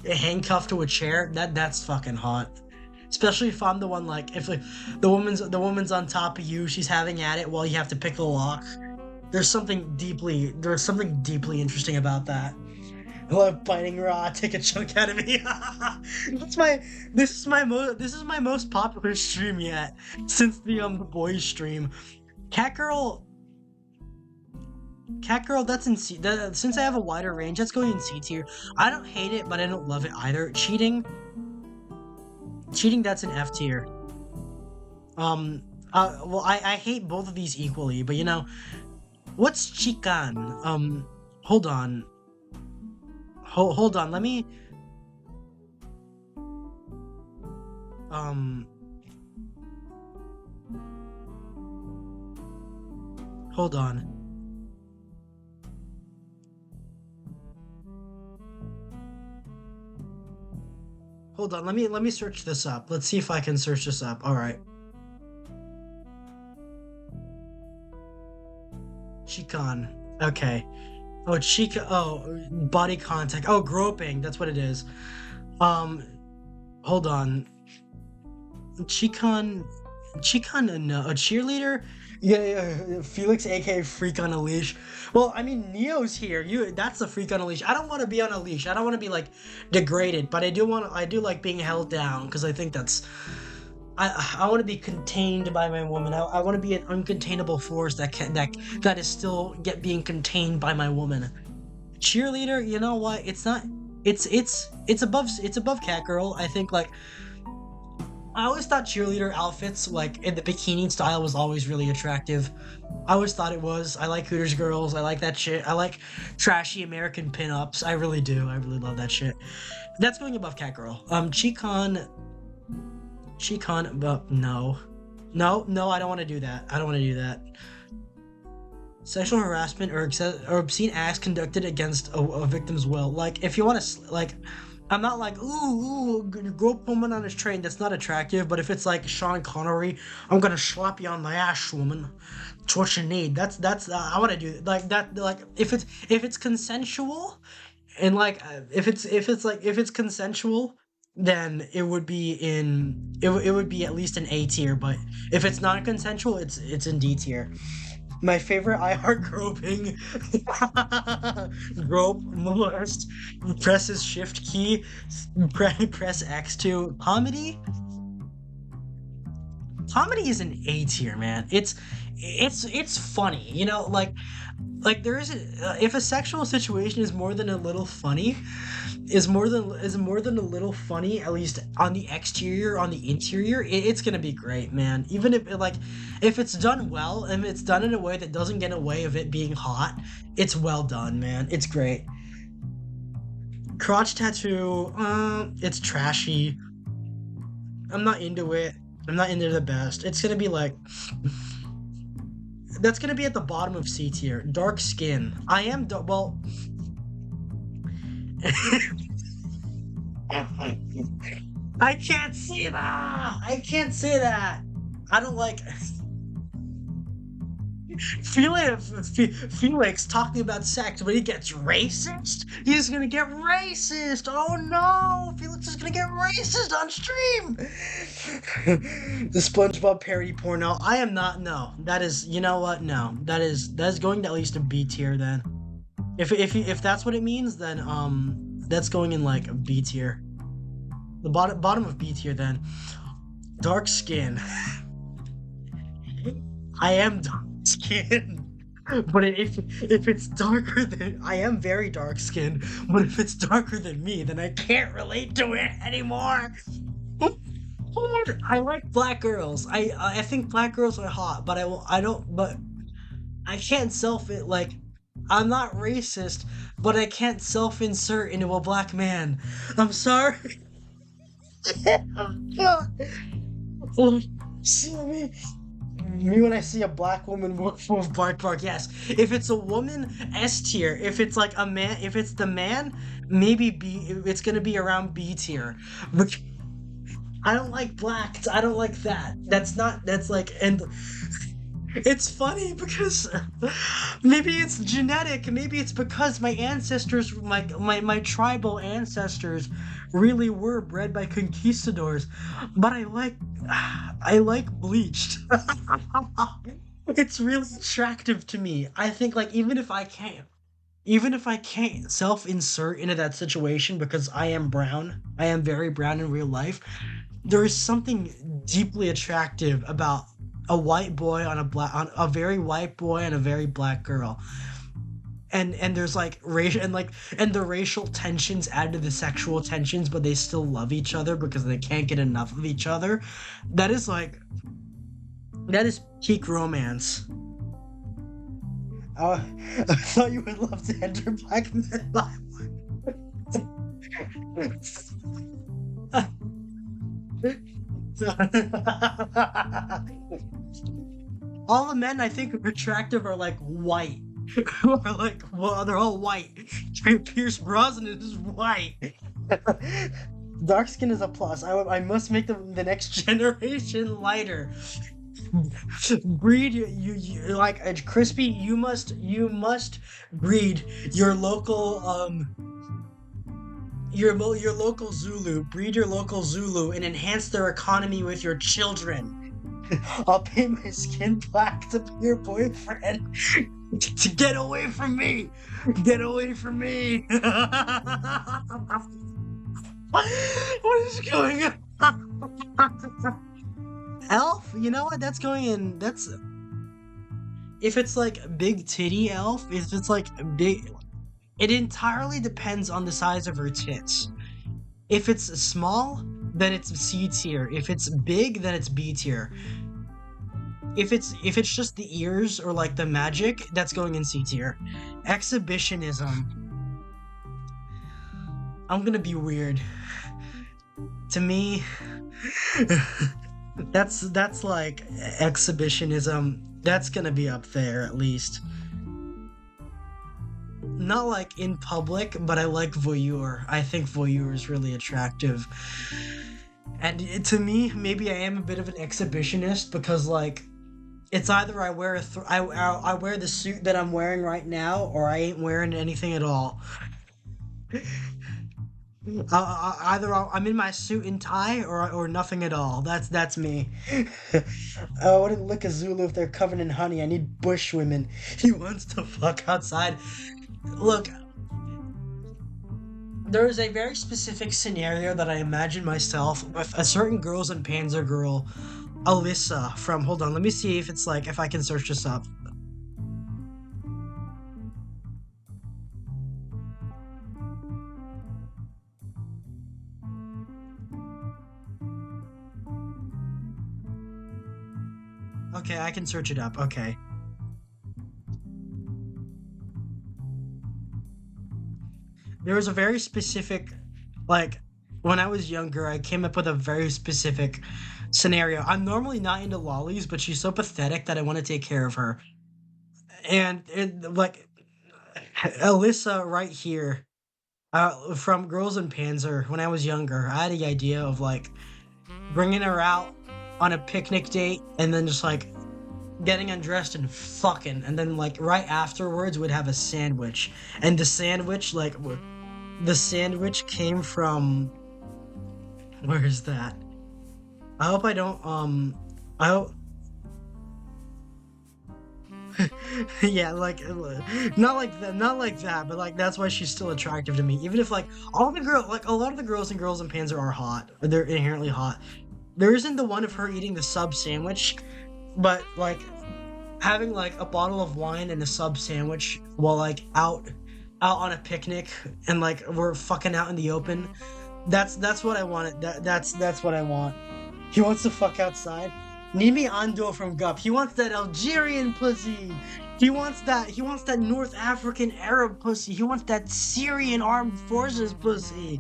handcuffed to a chair, that's fucking hot. Especially if I'm the one like if like, the woman's on top of you, she's having at it while you have to pick the lock. There's something deeply interesting about that. I love biting raw, take a chunk out of me. That's my this is my most popular stream yet since the boys stream. Cat girl, that's in C. Since I have a wider range, that's going in C tier. I don't hate it, but I don't love it either. Cheating, that's an F tier. Well, I hate both of these equally, but you know, what's chican? Hold on. Hold on. Let me. Hold on. Hold on. Let me search this up. Let's see if I can search this up. All right. Chican. Okay. Oh, chica. Oh, body contact. Oh, groping. That's what it is. Um, hold on. Chican. No, a cheerleader. Yeah, Felix, aka Freak on a Leash. Well, I mean, Neo's here. That's the Freak on a Leash. I don't want to be on a leash. I don't want to be like degraded, but I do like being held down because I think that's. I want to be contained by my woman. I want to be an uncontainable force that is still being contained by my woman. Cheerleader, you know what? It's not. It's above Catgirl. I think like. I always thought cheerleader outfits, like in the bikini style, was always really attractive. I always thought it was. I like Hooters girls. I like that shit. I like trashy American pinups. I really do. I really love that shit. That's going above Catgirl. Chicon, but no. No, I don't want to do that. I don't want to do that. Sexual harassment or obscene acts conducted against a victim's will. Like, if you want to, like, I'm not like, ooh, grope woman on his train. That's not attractive. But if it's like Sean Connery, I'm gonna slap you on the ass, woman. That's what you need. That's I want to do like that. Like, if it's consensual, and like if it's consensual, then it would be it would be at least an A tier. But if it's not consensual, it's in D tier. My favorite I heart groping. Grope, molest, press his shift key, press X to comedy. Comedy is an A tier, man. It's funny, you know, like there is if a sexual situation is more than a little funny, is more than a little funny, at least on the exterior, on the interior, it's gonna be great, man. Even if it's done well and it's done in a way that doesn't get in the way of it being hot, it's well done, man. It's great. Crotch tattoo, it's trashy. I'm not into it. I'm not into the best. It's gonna be like that's gonna be at the bottom of C tier. Dark skin. I am well. I can't see that. I can't say that. I don't like. Felix talking about sex, but he gets racist. He's gonna get racist. Oh no, Felix is gonna get racist on stream. The SpongeBob parody porno. I am not. No, that is. You know what? No, that is going to at least a B tier then. If that's what it means, then that's going in like a B tier. the bottom of B tier then. Dark skin. I am dark skinned. But if it's darker than I am very dark skinned, but if it's darker than me, then I can't relate to it anymore. I like black girls. I think black girls are hot, but I don't but I can't self it like I'm not racist, but I can't self insert into a black man. I'm sorry. See me? Me when I see a black woman with bark bark, yes. If it's a woman, S tier. If it's like a man, if it's the man, maybe B. It's gonna be around B tier. But I don't like black. I don't like that. That's not. That's like and. It's funny because maybe it's genetic. Maybe it's because my ancestors, my tribal ancestors, really were bred by conquistadors. But I like bleached. It's really attractive to me. I think like even if I can't self-insert into that situation because I am brown, I am very brown in real life. There is something deeply attractive about a white boy on a very white boy and a very black girl. And there's like racial and the racial tensions add to the sexual tensions, but they still love each other because they can't get enough of each other. That is like that is peak romance. Uh, I thought you would love to enter Black Men. All the men I think are attractive are like white. Or like, well, they're all white. Pierce Brosnan is white. Dark skin is a plus. I must make the next generation lighter. Breed you like crispy. You must breed your local your local Zulu. Breed your local Zulu and enhance their economy with your children. I'll paint my skin black to be your boyfriend. To get away from me! Get away from me! What is going on? Elf? You know what? That's going in. That's if it's like big titty elf. If it's like big, it entirely depends on the size of her tits. If it's small, then it's C tier. If it's big, then it's B tier. If it's just the ears or like the magic, that's going in C tier. Exhibitionism. I'm gonna be weird. To me, that's like exhibitionism. That's gonna be up there at least. Not like in public, but I like voyeur. I think voyeur is really attractive. And to me, maybe I am a bit of an exhibitionist because like it's either I wear I wear the suit that I'm wearing right now, or I ain't wearing anything at all. Either I'm in my suit and tie, or nothing at all. That's me. I wouldn't lick a Zulu if they're covered in honey. I need bush women. He wants to fuck outside. Look, there is a very specific scenario that I imagine myself with a certain Girls and Panzer girl, Alyssa from. Hold on, let me see if it's like if I can search this up. Okay, I can search it up. Okay. There was a very specific, like, when I was younger, I came up with a very specific scenario. I'm normally not into lollies, but she's so pathetic that I want to take care of her. And like, Alyssa right here, from Girls and Panzer, when I was younger, I had the idea of like bringing her out on a picnic date and then just like getting undressed and fucking, and then like right afterwards we'd have a sandwich, and the sandwich like the sandwich came from where is that? I hope I don't I hope Yeah, like not like that, not like that, but like that's why she's still attractive to me. Even if like all the girl, like a lot of the girls in Girls and Panzer are hot, they're inherently hot. There isn't the one of her eating the sub sandwich, but like having like a bottle of wine and a sub sandwich while like out on a picnic and like we're fucking out in the open. That's what I wanted. That's what I want. He wants to fuck outside. Nimi Ando from Gup. He wants that Algerian pussy. He wants that North African Arab pussy. He wants that Syrian armed forces pussy.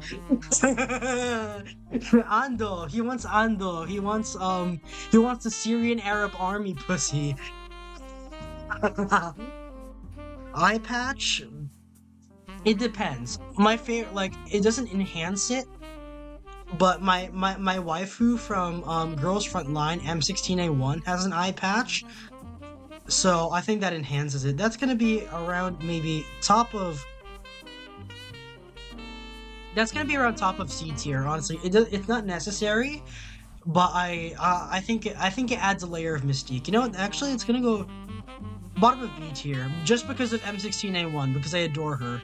Ando. He wants Ando. He wants the Syrian Arab army pussy. Eye patch? It depends. My favorite, like, it doesn't enhance it, but my waifu from Girls Front Line M16A1 has an eye patch, so I think that enhances it. That's gonna be around maybe top of. That's gonna be around top of C tier. Honestly, it's not necessary, but I think it adds a layer of mystique. You know what? Actually, it's gonna go bottom of B tier just because of M16A1 because I adore her.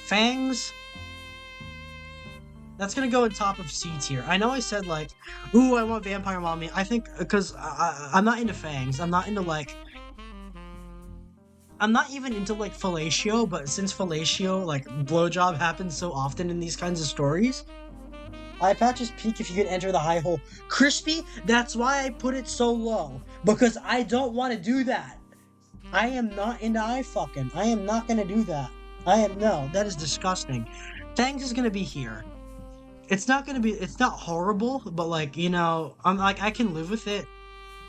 Fangs. That's gonna go in top of C tier. I know I said like, ooh, I want Vampire Mommy. I think because I'm not into fangs. I'm not even into like fellatio. But since fellatio, like blowjob happens so often in these kinds of stories, eye patches peak if you can enter the high hole. Crispy. That's why I put it so low because I don't want to do that. I am not into eye fucking. I am not gonna do that. No. That is disgusting. Fangs is gonna be here. It's not horrible, but like, I'm like, I can live with it.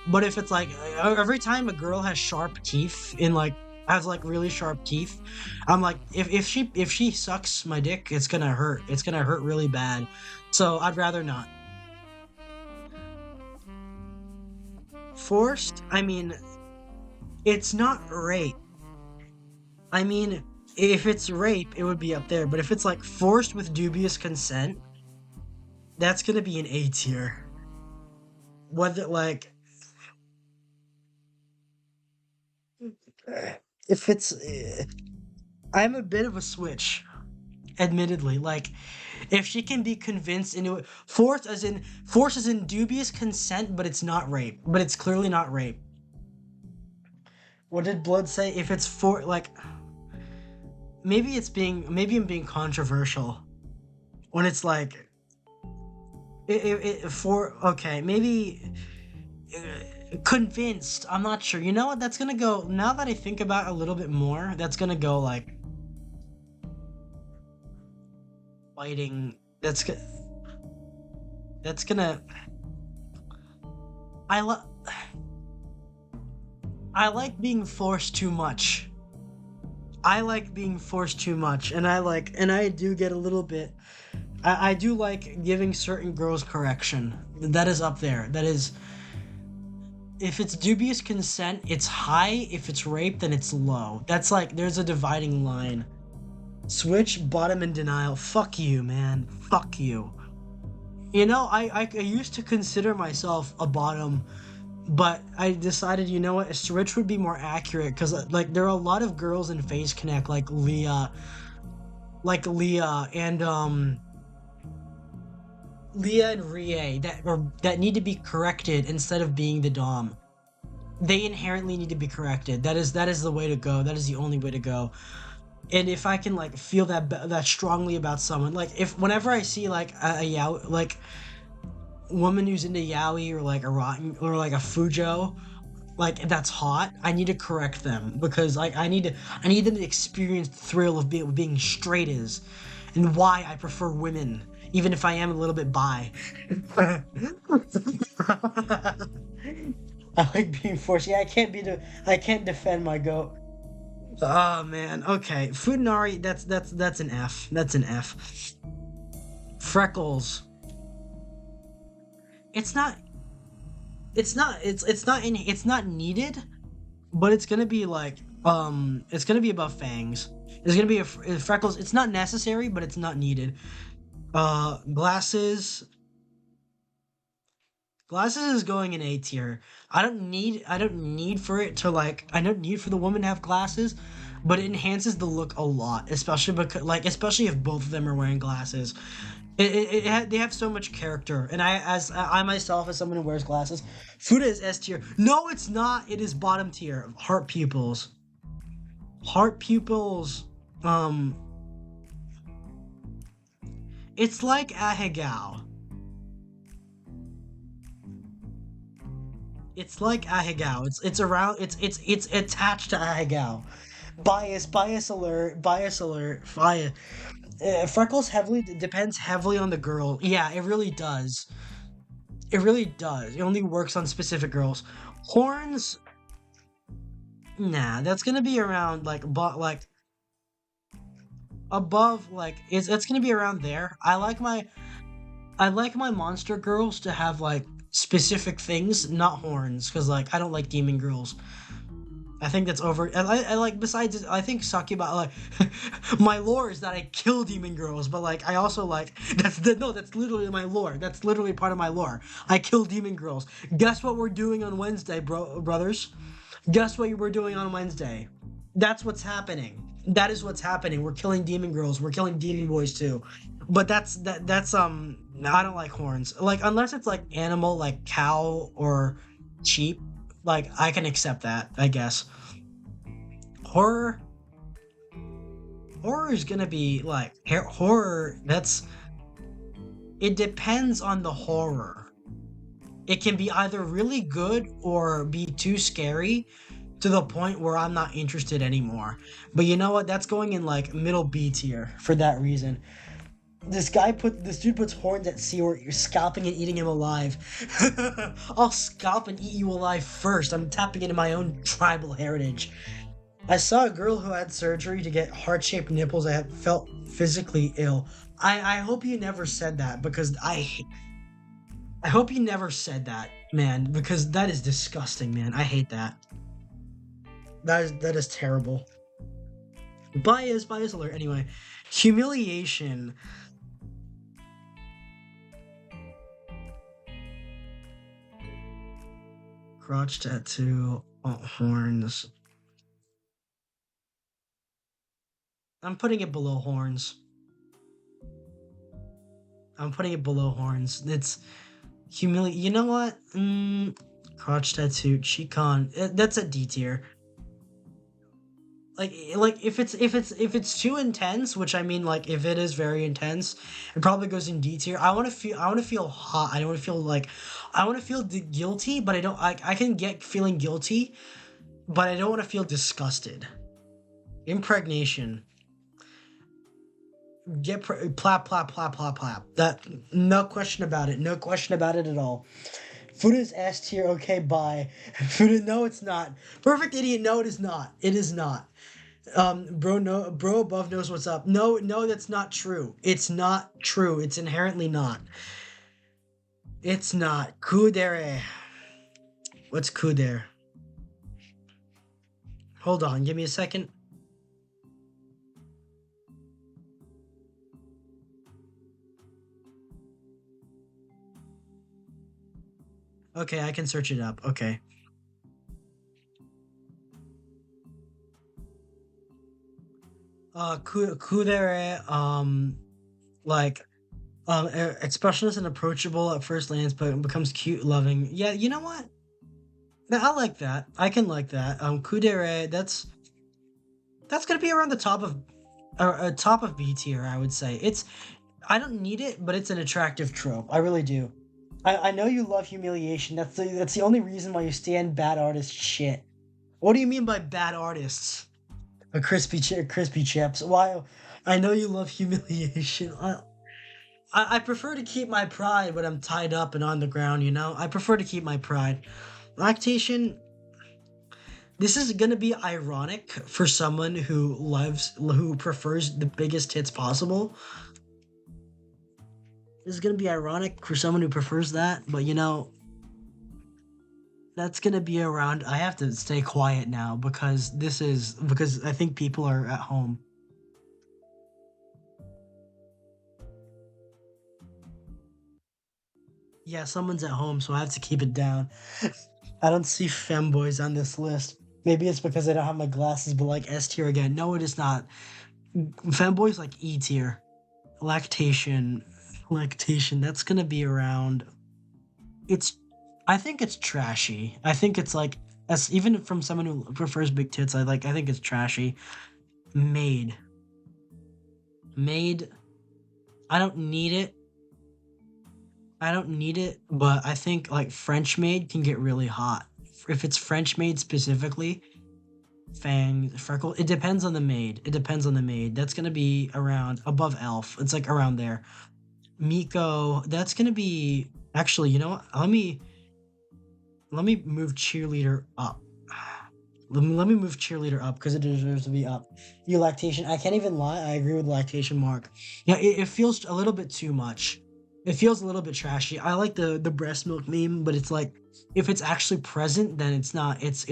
But if it's like, every time a girl has sharp teeth has like really sharp teeth, I'm like, if she sucks my dick, it's gonna hurt. It's gonna hurt really bad. So I'd rather not. Forced, I mean, it's not rape. I mean, if it's rape, it would be up there. But if it's like forced with dubious consent, that's gonna be an A tier. Whether like if it's I'm a bit of a switch, admittedly. Like if she can be convinced into it, force as in dubious consent, but it's not rape. But it's clearly not rape. What did Blood say? If it's for like maybe I'm being controversial when it's like for okay, maybe convinced. I'm not sure. You know what? That's gonna go. Now that I think about it a little bit more, that's gonna go like fighting. That's gonna. I lo- I like being forced too much. I like being forced too much, and I do get a little bit. I do like giving certain girls correction. That is up there. That is. If it's dubious consent, it's high. If it's rape, then it's low. That's like, there's a dividing line. Switch, bottom, and denial. Fuck you, man. Fuck you. I used to consider myself a bottom, but I decided, you know what, a switch would be more accurate, because, like, there are a lot of girls in Face Connect, Leah and Rie, that need to be corrected instead of being the dom. They inherently need to be corrected. That is the way to go. That is the only way to go. And if I can like feel that strongly about someone, like if whenever I see like a yaoi, like woman who's into yaoi or like a rotten or like a fujo, like that's hot, I need to correct them because like I need them to experience the thrill of being straight is, and why I prefer women, even if I am a little bit bi. I like being forced. Yeah, I can't defend my goat. Oh man. Okay. Futanari, that's an F. That's an F. Freckles. It's not it's not needed, but it's gonna be like it's gonna be above fangs. It's gonna be freckles. It's not necessary, but it's not needed. Glasses. Glasses is going in A tier. I don't need for it to like I don't need for the woman to have glasses, but it enhances the look a lot, especially because especially if both of them are wearing glasses. They have so much character, and I myself as someone who wears glasses, Fuda is S tier. No, it's not. It is bottom tier. Heart pupils. Heart pupils. Um, it's like Ahegao. It's like Ahegao. It's around. It's attached to Ahegao. Bias alert, bias alert, bias. Freckles heavily depends heavily on the girl. Yeah, it really does. It really does. It only works on specific girls. Horns, nah, that's gonna be around like like above like it's that's gonna be around there. I like my monster girls to have like specific things, not horns, because like I don't like demon girls. I think that's over. I like besides I think Sakiba like my lore is that I kill demon girls, but like I also like that's literally my lore. That's literally part of my lore. I kill demon girls. Guess what we're doing on Wednesday, brothers? Guess what we're doing on Wednesday? That's what's happening. That is what's happening. We're killing demon girls. We're killing demon boys too. But that's I don't like horns. Like unless it's like animal like cow or sheep, like I can accept that, I guess. Horror horror is gonna be like horror that's it depends on the horror. It can be either really good or be too scary to the point where I'm not interested anymore. But you know what? That's going in like middle B tier for that reason. This dude puts horns at sea where you're scalping and eating him alive. I'll scalp and eat you alive first. I'm tapping into my own tribal heritage. I saw a girl who had surgery to get heart-shaped nipples. I had felt physically ill. I hope you never said that because I hope you never said that, man, because that is disgusting, man. I hate that. That is terrible. Bias alert. Anyway, humiliation. Crotch tattoo. Oh, horns. I'm putting it below horns. I'm putting it below horns. It's You know what? Crotch tattoo, Chicon. That's a D tier. Like if it's too intense, which I mean, like if it is very intense, it probably goes in D tier. I want to feel hot. I don't want to feel like I want to feel guilty, but I don't. I can get feeling guilty, but I don't want to feel disgusted. Impregnation. Plap plap plap plap plap. That no question about it. No question about it at all. Food is S tier. Okay, bye. Food. No, it's not. Perfect idiot. No, it is not. It is not. Bro, no, bro above knows what's up. No, no, that's not true. It's not true. It's inherently not. It's not. Kudere. What's kudere? Hold on. Give me a second. Okay, I can search it up. Okay. Kudere. Like expressionless and approachable at first glance, but becomes cute, loving. Yeah, you know what? I like that. I can like that. Kudere. That's gonna be around the top of B tier. I would say it's. I don't need it, but it's an attractive trope. I really do. I know you love humiliation. That's the only reason why you stand bad artist shit. What do you mean by bad artists? A crispy chips. Why? I know you love humiliation. I prefer to keep my pride when I'm tied up and on the ground. You know, I prefer to keep my pride. Lactation. This is gonna be ironic for someone who prefers the biggest hits possible. This is gonna be ironic for someone who prefers that, but you know, that's gonna be around. I have to stay quiet now because I think people are at home. Yeah, someone's at home, so I have to keep it down. I don't see femboys on this list. Maybe it's because I don't have my glasses, but like S tier again. No, it is not. Femboys like E tier. Lactation. Lactation. That's gonna be around. It's. I think it's trashy. I think it's like as even from someone who prefers big tits. I like. I think it's trashy. Maid. Maid. I don't need it. I don't need it, but I think like French maid can get really hot. If it's French maid specifically, Fang, Freckle, it depends on the maid. It depends on the maid. That's gonna be around above Elf. It's like around there. Miko, that's gonna be actually, you know what? Let me move cheerleader up. Let me move cheerleader up because it deserves to be up. You lactation. I can't even lie. I agree with lactation mark. Yeah, it feels a little bit too much. It feels a little bit trashy. I like the breast milk meme, but it's like if it's actually present, then it's not. It's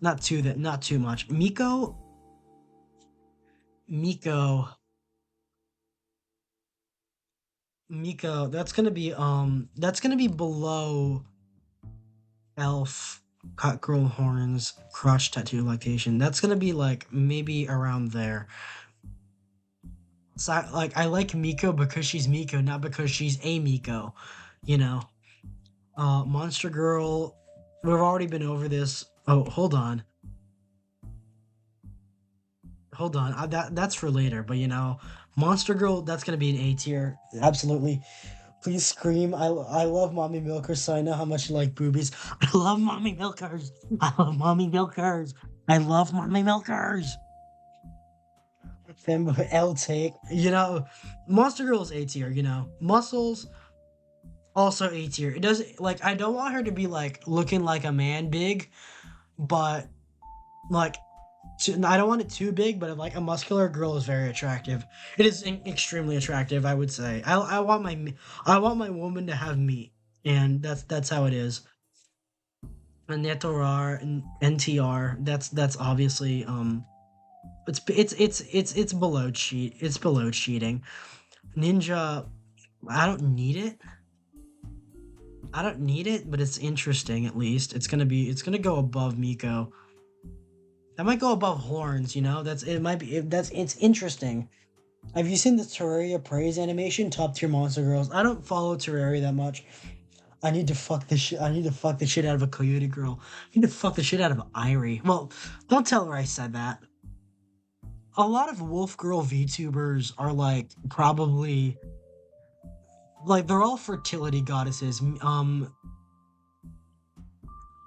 not too much. Miko, Miko. That's gonna be below Elf, cut girl horns, crotch tattoo location. That's gonna be like maybe around there. So like I like Miko because she's Miko, not because she's a Miko. You know. Monster Girl. We've already been over this. Oh, hold on. Hold on. That's for later, but Monster Girl, that's gonna be an A tier. Absolutely. Please scream. I love mommy milkers, so I know how much you like boobies. I love mommy milkers. I love mommy milkers. I love mommy milkers. Femboy L take. Monster Girl is A tier, Muscles also A tier. It does like I don't want her to be like looking like a man big, but like I don't want it too big, but like a muscular girl is very attractive. It is extremely attractive, I would say. I want my woman to have meat, and that's how it is. And Netorar and NTR, that's obviously it's below cheating. Ninja, I don't need it. I don't need it, but it's interesting at least. It's gonna go above Miko. That might go above horns, That's it might be that's it's interesting. Have you seen the Terraria praise animation? Top tier monster girls. I don't follow Terraria that much. I need to fuck the shit out of a coyote girl. I need to fuck the shit out of Irie. Well, don't tell her I said that. A lot of wolf girl VTubers are like probably like they're all fertility goddesses.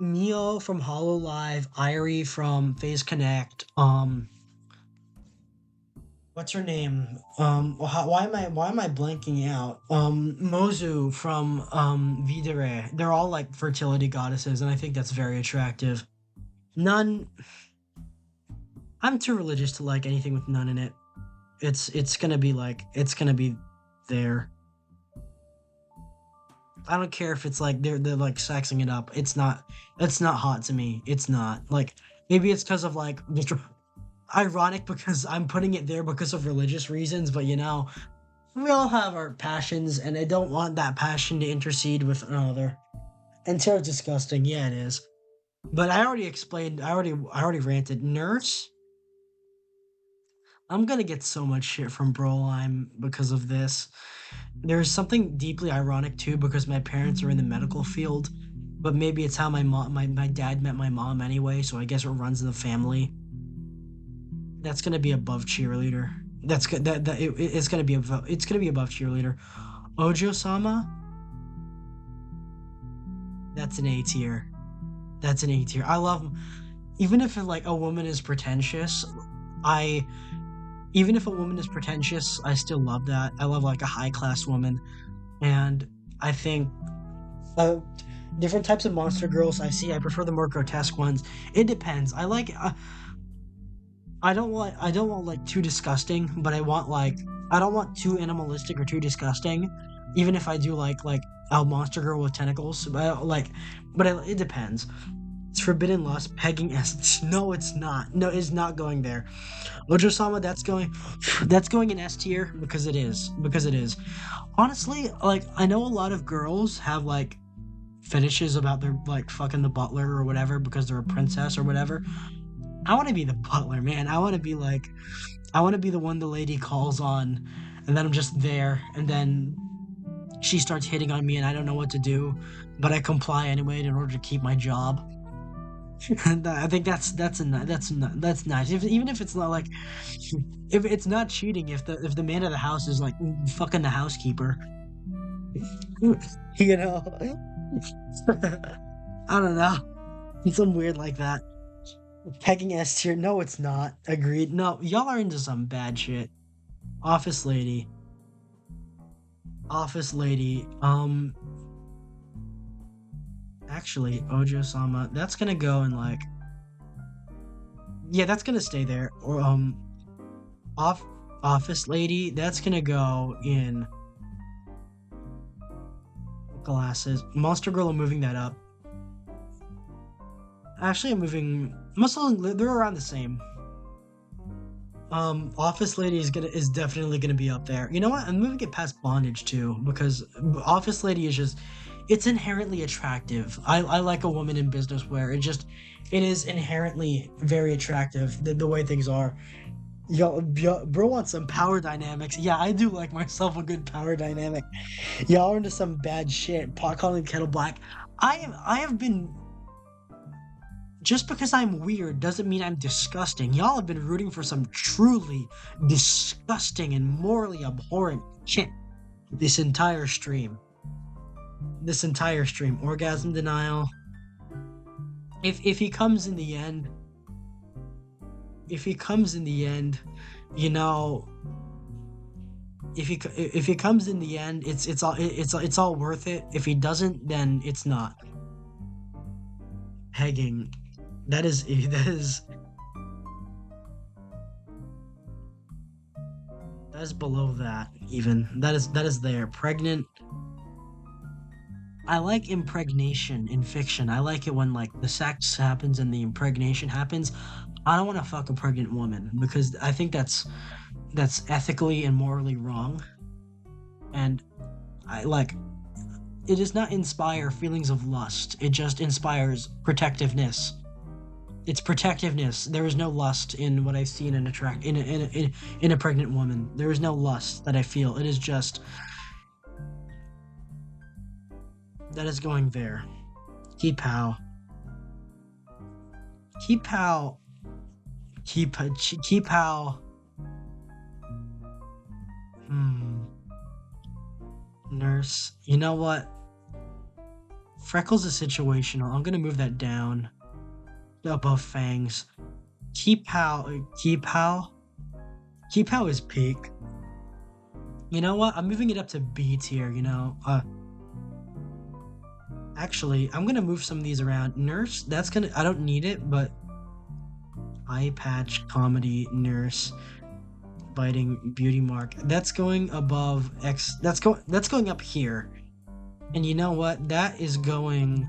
Mio from Hollow Live, Irie from Phase Connect, what's her name? Why am I blanking out? Mozu from Videre. They're all like fertility goddesses, and I think that's very attractive. None. I'm too religious to like anything with none in it. It's gonna be there. I don't care if it's like they're like sexing it up. It's not hot to me. It's not. Like maybe it's because of like just ironic because I'm putting it there because of religious reasons, but we all have our passions and I don't want that passion to intercede with another. And Tara's disgusting, yeah it is. But I already explained I already ranted. Nurse, I'm gonna get so much shit from Brolime because of this. There's something deeply ironic too because my parents are in the medical field, but maybe it's how my dad met my mom anyway, so I guess it runs in the family. That's gonna be above cheerleader. That's good. It's gonna be above. It's gonna be above cheerleader. Ojo Sama. That's an A tier. That's an A tier. I love. Even if like a woman is pretentious, I even if a woman is pretentious, I still love that. I love like a high class woman, and I think uh, different types of monster girls I see. I prefer the more grotesque ones. It depends. I don't want like too disgusting, but I don't want too animalistic or too disgusting. Even if I do like a monster girl with tentacles, but it depends. It's forbidden lust, pegging S. No, it's not. No, it's not going there. Ojo-sama, that's going in S tier because it is. Because it is. Honestly, like I know a lot of girls have like fetishes about their like fucking the butler or whatever because they're a princess or whatever. I want to be the butler, man. I want to be the one the lady calls on, and then I'm just there, and then she starts hitting on me, and I don't know what to do, but I comply anyway in order to keep my job. And I think that's nice. Even if it's not like, if it's not cheating, if the man of the house is like fucking the housekeeper, you know, I don't know, some weird like that. Pegging S tier? No, it's not. Agreed. No, y'all are into some bad shit. Office lady. Office lady. Actually, Ojo-sama. That's gonna go in like. Yeah, that's gonna stay there. Or off office lady. That's gonna go in glasses. Monster girl. I'm moving that up. Actually, I'm moving. They're around the same. Office Lady is definitely gonna be up there. You know what? I'm moving it past Bondage too because Office Lady is just it's inherently attractive. I like a woman in business where it is inherently very attractive the way things are. Yo, bro wants some power dynamics. Yeah, I do like myself a good power dynamic. Y'all are into some bad shit. Pot calling kettle black. I have been just because I'm weird doesn't mean I'm disgusting. Y'all have been rooting for some truly disgusting and morally abhorrent shit this entire stream. This entire stream. Orgasm denial. If he comes in the end, if he comes in the end, you know, if he comes in the end, it's all worth it. If he doesn't, then it's not. Pegging. That is below that even. That is there. Pregnant. I like impregnation in fiction. I like it when like the sex happens and the impregnation happens. I don't want to fuck a pregnant woman because I think that's ethically and morally wrong. And I like it does not inspire feelings of lust. It just inspires protectiveness. It's protectiveness. There is no lust in what I see in an attract in a pregnant woman. There is no lust that I feel. It is just that is going there. Keep how. Keep how. Keep how. Hmm. Nurse. You know what? Freckles is situational. I'm gonna move that down above Fangs. Keep how. Keep how. Keep how is peak. You know what? I'm moving it up to B tier. You know. Actually, I'm gonna move some of these around. Nurse. That's gonna. I don't need it, but eye patch comedy nurse. Biting beauty mark. That's going above X. That's going up here. And you know what? That is going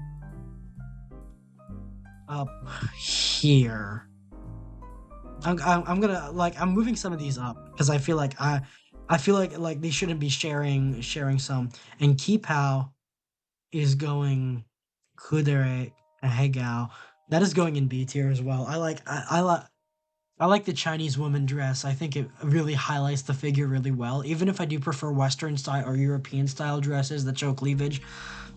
up here. I'm gonna like I'm moving some of these up because I feel like they shouldn't be sharing some. And Kipao is going Kudere Hegao. That is going in B tier as well. I like the Chinese woman dress. I think it really highlights the figure really well. Even if I do prefer Western style or European style dresses that show cleavage,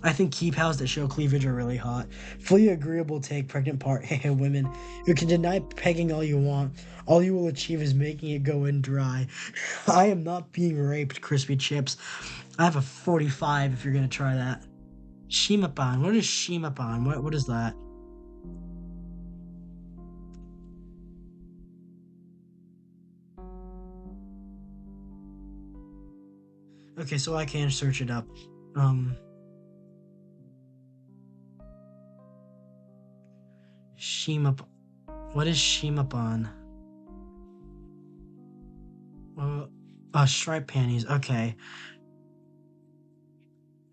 I think keephouse that show cleavage are really hot. Fully agreeable take, pregnant part. Women, you can deny pegging all you want. All you will achieve is making it go in dry. I am not being raped, crispy chips. I have a 45 if you're gonna try that. Shimapan. What is Shimapan? What is that? Okay, so I can search it up. Um, Shimap. What is Shimapan? Striped panties. Okay,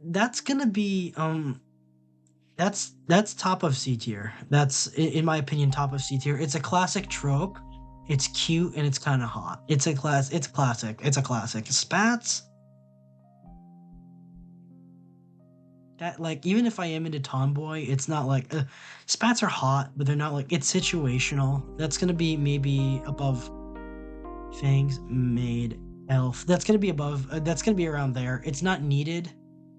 that's gonna be That's top of C tier. That's in my opinion top of C tier. It's a classic trope. It's cute and it's kind of hot. It's classic. It's a classic. Spats, that like even if I am into tomboy, it's not like spats are hot, but they're not like it's situational. That's gonna be maybe above fangs, maid, elf. That's gonna be above. That's gonna be around there. It's not needed.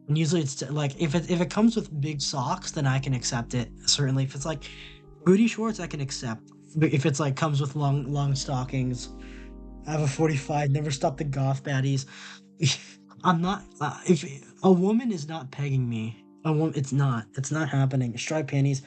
And usually it's like if it comes with big socks, then I can accept it. Certainly, if it's like booty shorts, I can accept. But if it's like comes with long stockings, I have a 45. Never stop the goth baddies. I'm not. If a woman is not pegging me, a woman, it's not. It's not happening. Striped panties.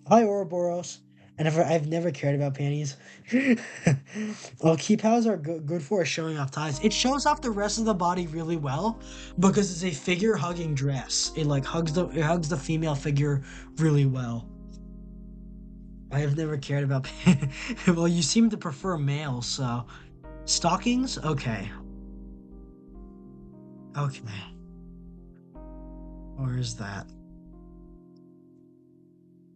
Hi, Ouroboros. I've never cared about panties. Well, keypads are good for showing off ties. It shows off the rest of the body really well because it's a figure hugging dress. It like hugs the female figure really well. I have never cared about. Well, you seem to prefer males, so stockings. Okay, okay. Where is that?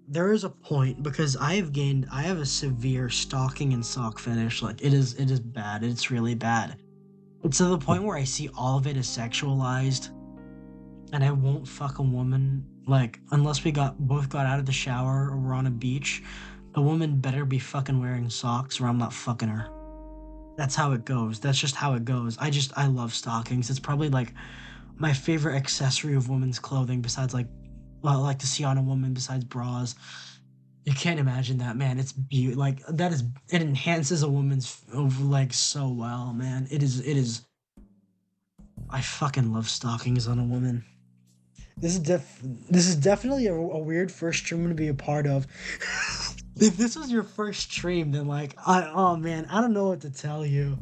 There is a point because I have a severe stocking and sock fetish. Like it is bad. It's really bad. It's to the point where I see all of it as sexualized, and I won't fuck a woman like unless we both got out of the shower or we're on a beach. A woman better be fucking wearing socks or I'm not fucking her. That's how it goes. That's just how it goes. I love stockings. It's probably like my favorite accessory of women's clothing besides like well, like to see on a woman besides bras. You can't imagine that, man. It's beautiful. Like that is it enhances a woman's leg so well, man. It is. I fucking love stockings on a woman. This is definitely a weird first stream to be a part of. If this was your first stream, then like I oh man, I don't know what to tell you.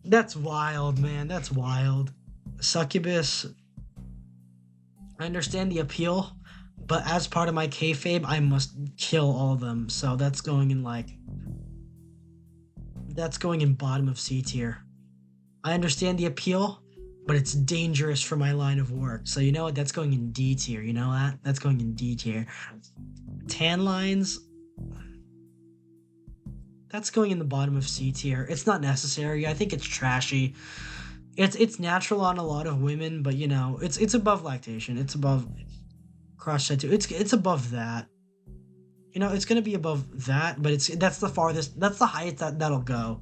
That's wild, man. That's wild. Succubus, I understand the appeal, but as part of my kayfabe, I must kill all of them. So that's going in bottom of C tier. I understand the appeal, but it's dangerous for my line of work. So you know what? That's going in D tier. You know that? That's going in D tier. Tan lines, that's going in the bottom of C tier. It's not necessary. I think it's trashy. It's natural on a lot of women, but you know, it's above lactation. It's above cross tattoo. It's above that. You know, it's gonna be above that, but that's the farthest. That's the highest that'll go.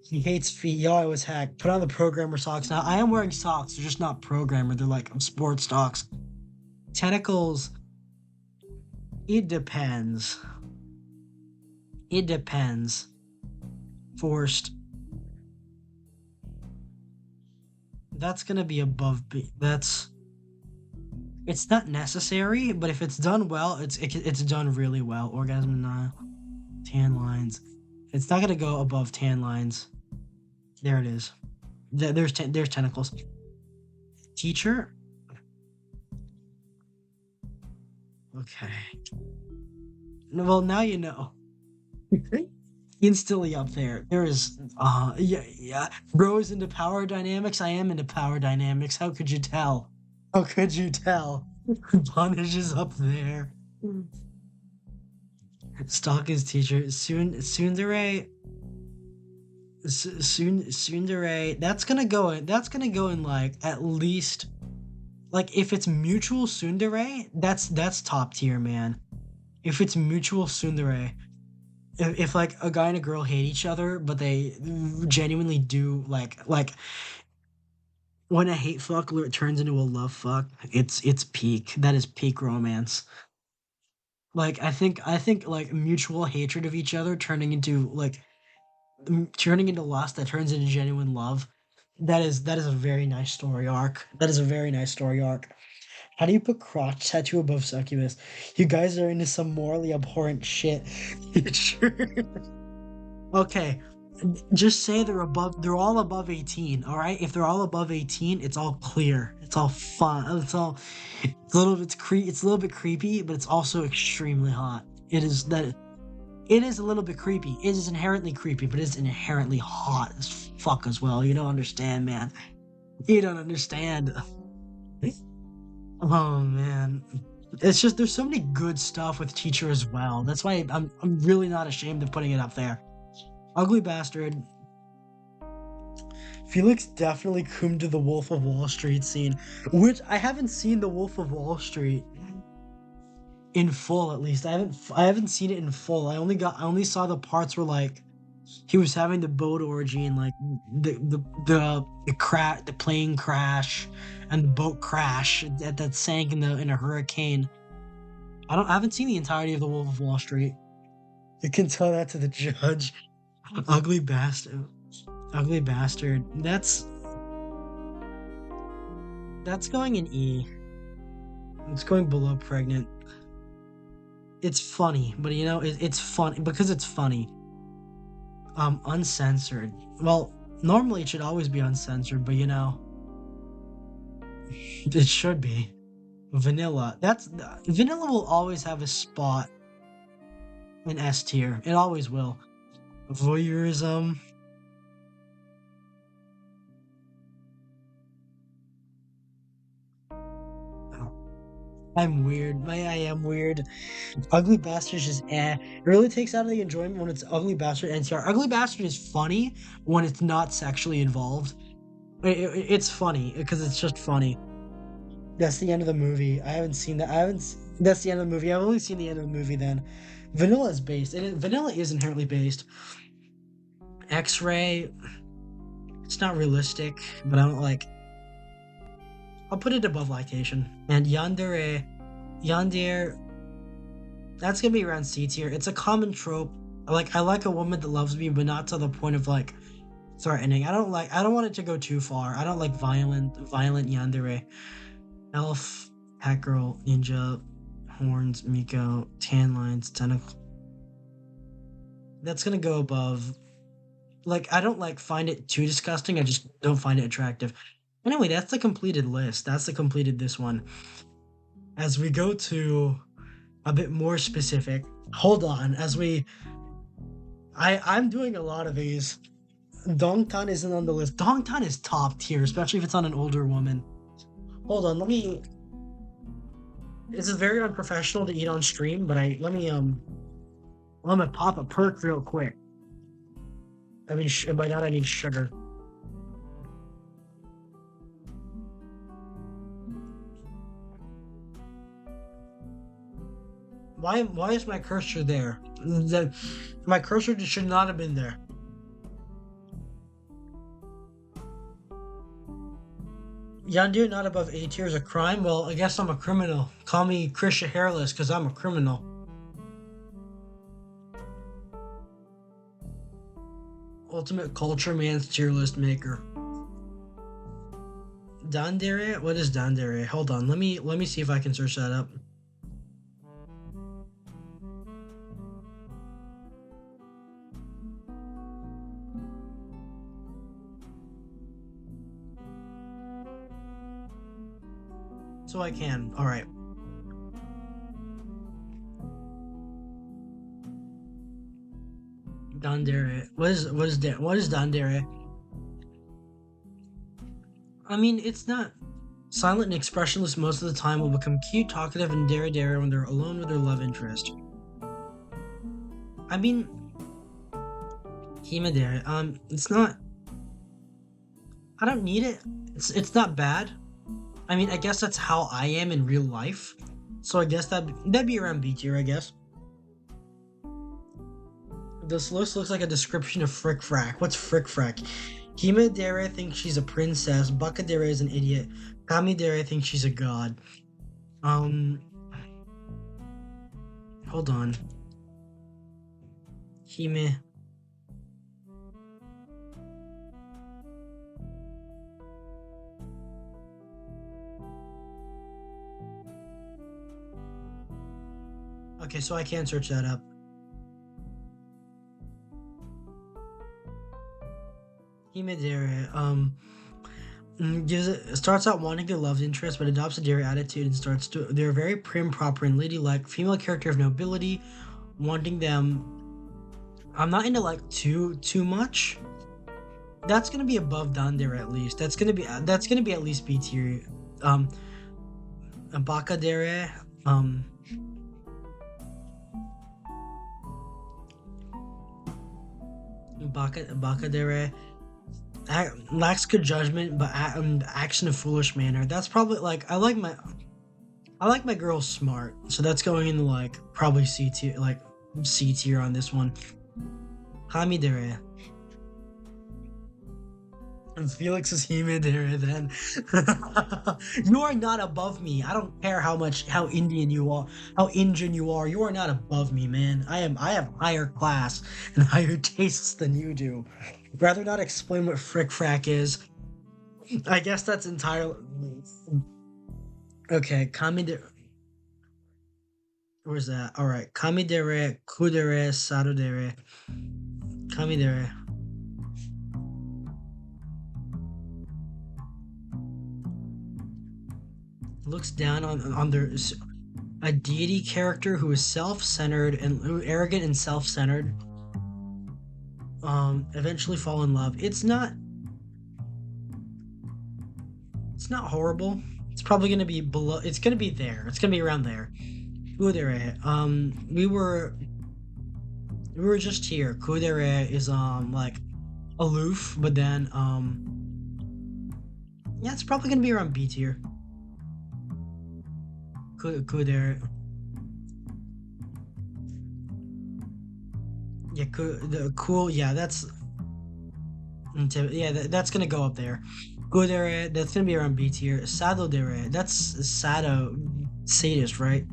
He hates feet. Yo, I was hacked. Put on the programmer socks. Now I am wearing socks. They're just not programmer. They're like sports socks. Tentacles. It depends. It depends. Forced. That's gonna be above B. That's. It's not necessary, but if it's done well, it's done really well. Orgasm denial. Tan lines. It's not gonna go above tan lines. There it is. There's tentacles. Teacher. Okay. Well, now you know. Instantly up there. There is yeah. Bros into power dynamics. I am into power dynamics. How could you tell? How could you tell? Punish is up there. Stock is teacher. Tsundere. That's gonna go in like at least like if it's mutual tsundere, that's top tier, man. If it's mutual tsundere, if like a guy and a girl hate each other, but they genuinely do like when a hate fuck turns into a love fuck, it's peak. That is peak romance. Like I think like mutual hatred of each other turning into lust that turns into genuine love. That is a very nice story arc. That is a very nice story arc. How do you put crotch tattoo above succubus? You guys are into some morally abhorrent shit. Sure. Okay, just say they're above. They're all above 18. All right. If they're all above 18, it's all clear. It's all fun. It's all. It's a little bit It's a little bit creepy, but it's also extremely hot. It is that. It is a little bit creepy. It is inherently creepy, but it's inherently hot as fuck as well. You don't understand, man. You don't understand. Oh man. It's just there's so many good stuff with Teacher as well. That's why I'm really not ashamed of putting it up there. Ugly Bastard. Felix definitely coomed to the Wolf of Wall Street scene, which I haven't seen the Wolf of Wall Street in full. At least I haven't seen it in full. I only saw the parts where like he was having the boat orgy and like the plane crash and the boat crash that sank in a hurricane. I haven't seen the entirety of the Wolf of Wall Street. You can tell that to the judge. Ugly bastard. Ugly bastard. That's going in E. It's going below pregnant. It's funny, but it's funny because it's funny. Uncensored. Well, normally it should always be uncensored, but it should be. Vanilla. Vanilla will always have a spot in S tier. It always will. Voyeurism. I'm weird. I am weird. Ugly Bastard is just eh. It really takes out of the enjoyment when it's Ugly Bastard NTR. Ugly Bastard is funny when it's not sexually involved. It's funny because it's just funny. That's the end of the movie. I haven't seen that. That's the end of the movie. I've only seen the end of the movie then. Vanilla is based. Vanilla is inherently based. X-Ray. It's not realistic, but I don't like. I'll put it above lactation. And Yandere, that's gonna be around C tier. It's a common trope. I like a woman that loves me, but not to the point of like threatening. I don't want it to go too far. I don't like violent Yandere. Elf, Hat Girl, Ninja, Horns, Miko, Tan Lines, Tentacle. That's gonna go above. I don't find it too disgusting. I just don't find it attractive. Anyway, that's the completed list. That's the completed this one. As we go to a bit more specific, hold on. I'm doing a lot of these. Dongtan isn't on the list. Dongtan is top tier, especially if it's on an older woman. Hold on, this is very unprofessional to eat on stream, but let me pop a perk real quick. I mean, by that I mean sugar. Why is my cursor there? My cursor should not have been there. Yandir not above A tier is a crime? Well, I guess I'm a criminal. Call me Krisha Hairless because I'm a criminal. Ultimate Culture Man's tier list maker. Dandere? What is Dandere? Hold on, let me see if I can search that up. So I can. All right. Dandere. What is Dandere? I mean, it's not silent and expressionless most of the time. Will become cute, talkative, and dare when they're alone with their love interest. I mean, Himadere. It's not. I don't need it. It's not bad. I mean, I guess that's how I am in real life. So I guess that'd be around B tier, I guess. This list looks like a description of Frick Frack. What's Frick Frack? Himadere thinks she's a princess. Bakadere is an idiot. Kamidere thinks she's a god. Hold on. Hime. Okay, so I can't search that up. Himadere, starts out wanting their love interest, but adopts a dare attitude and they're very prim, proper, and ladylike. Female character of nobility, wanting them. I'm not into too much. That's gonna be above Dandere at least. That's gonna be at least B tier. Bakadere. Um, Bakadere lacks good judgment, but acts in a foolish manner. That's probably like I like my girl smart, so that's going into like probably C tier, like C tier on this one. Hamidere. And Felix is Himedere then. You are not above me. I don't care how Indian you are, how Indian you are. You are not above me, man. I have higher class and higher tastes than you do. Rather not explain what frick frack is. I guess that's entirely okay. Kamidere, where's that? All right, Kamidere, Kudere, Sadodere, Kamidere looks down on their a deity character who is self-centered and arrogant and self-centered. Eventually fall in love. It's not horrible. It's probably gonna be below. It's gonna be there. It's gonna be around there. Kudere. We were just here. Kudere is like aloof, but then yeah, it's probably gonna be around B tier. Kudere. Yeah, cool. Yeah, that's gonna go up there. Kudere. That's gonna be around B tier. Sado dere. That's Sado sadist, right?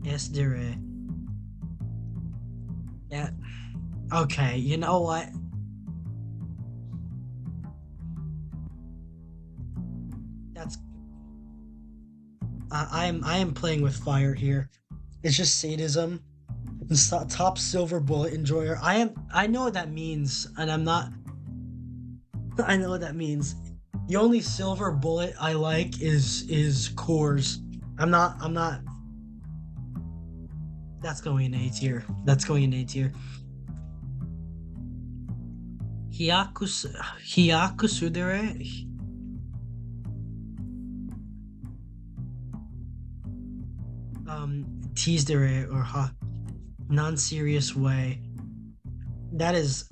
S dere. Yeah. Okay. You know what? That's I am playing with fire here. It's just sadism. Top silver bullet enjoyer. I know what that means, and I'm not. I know what that means. The only silver bullet I like is cores. I'm not. That's going in A tier. That's going in A tier. Hyakusudere. Teasdere or non-serious way. That is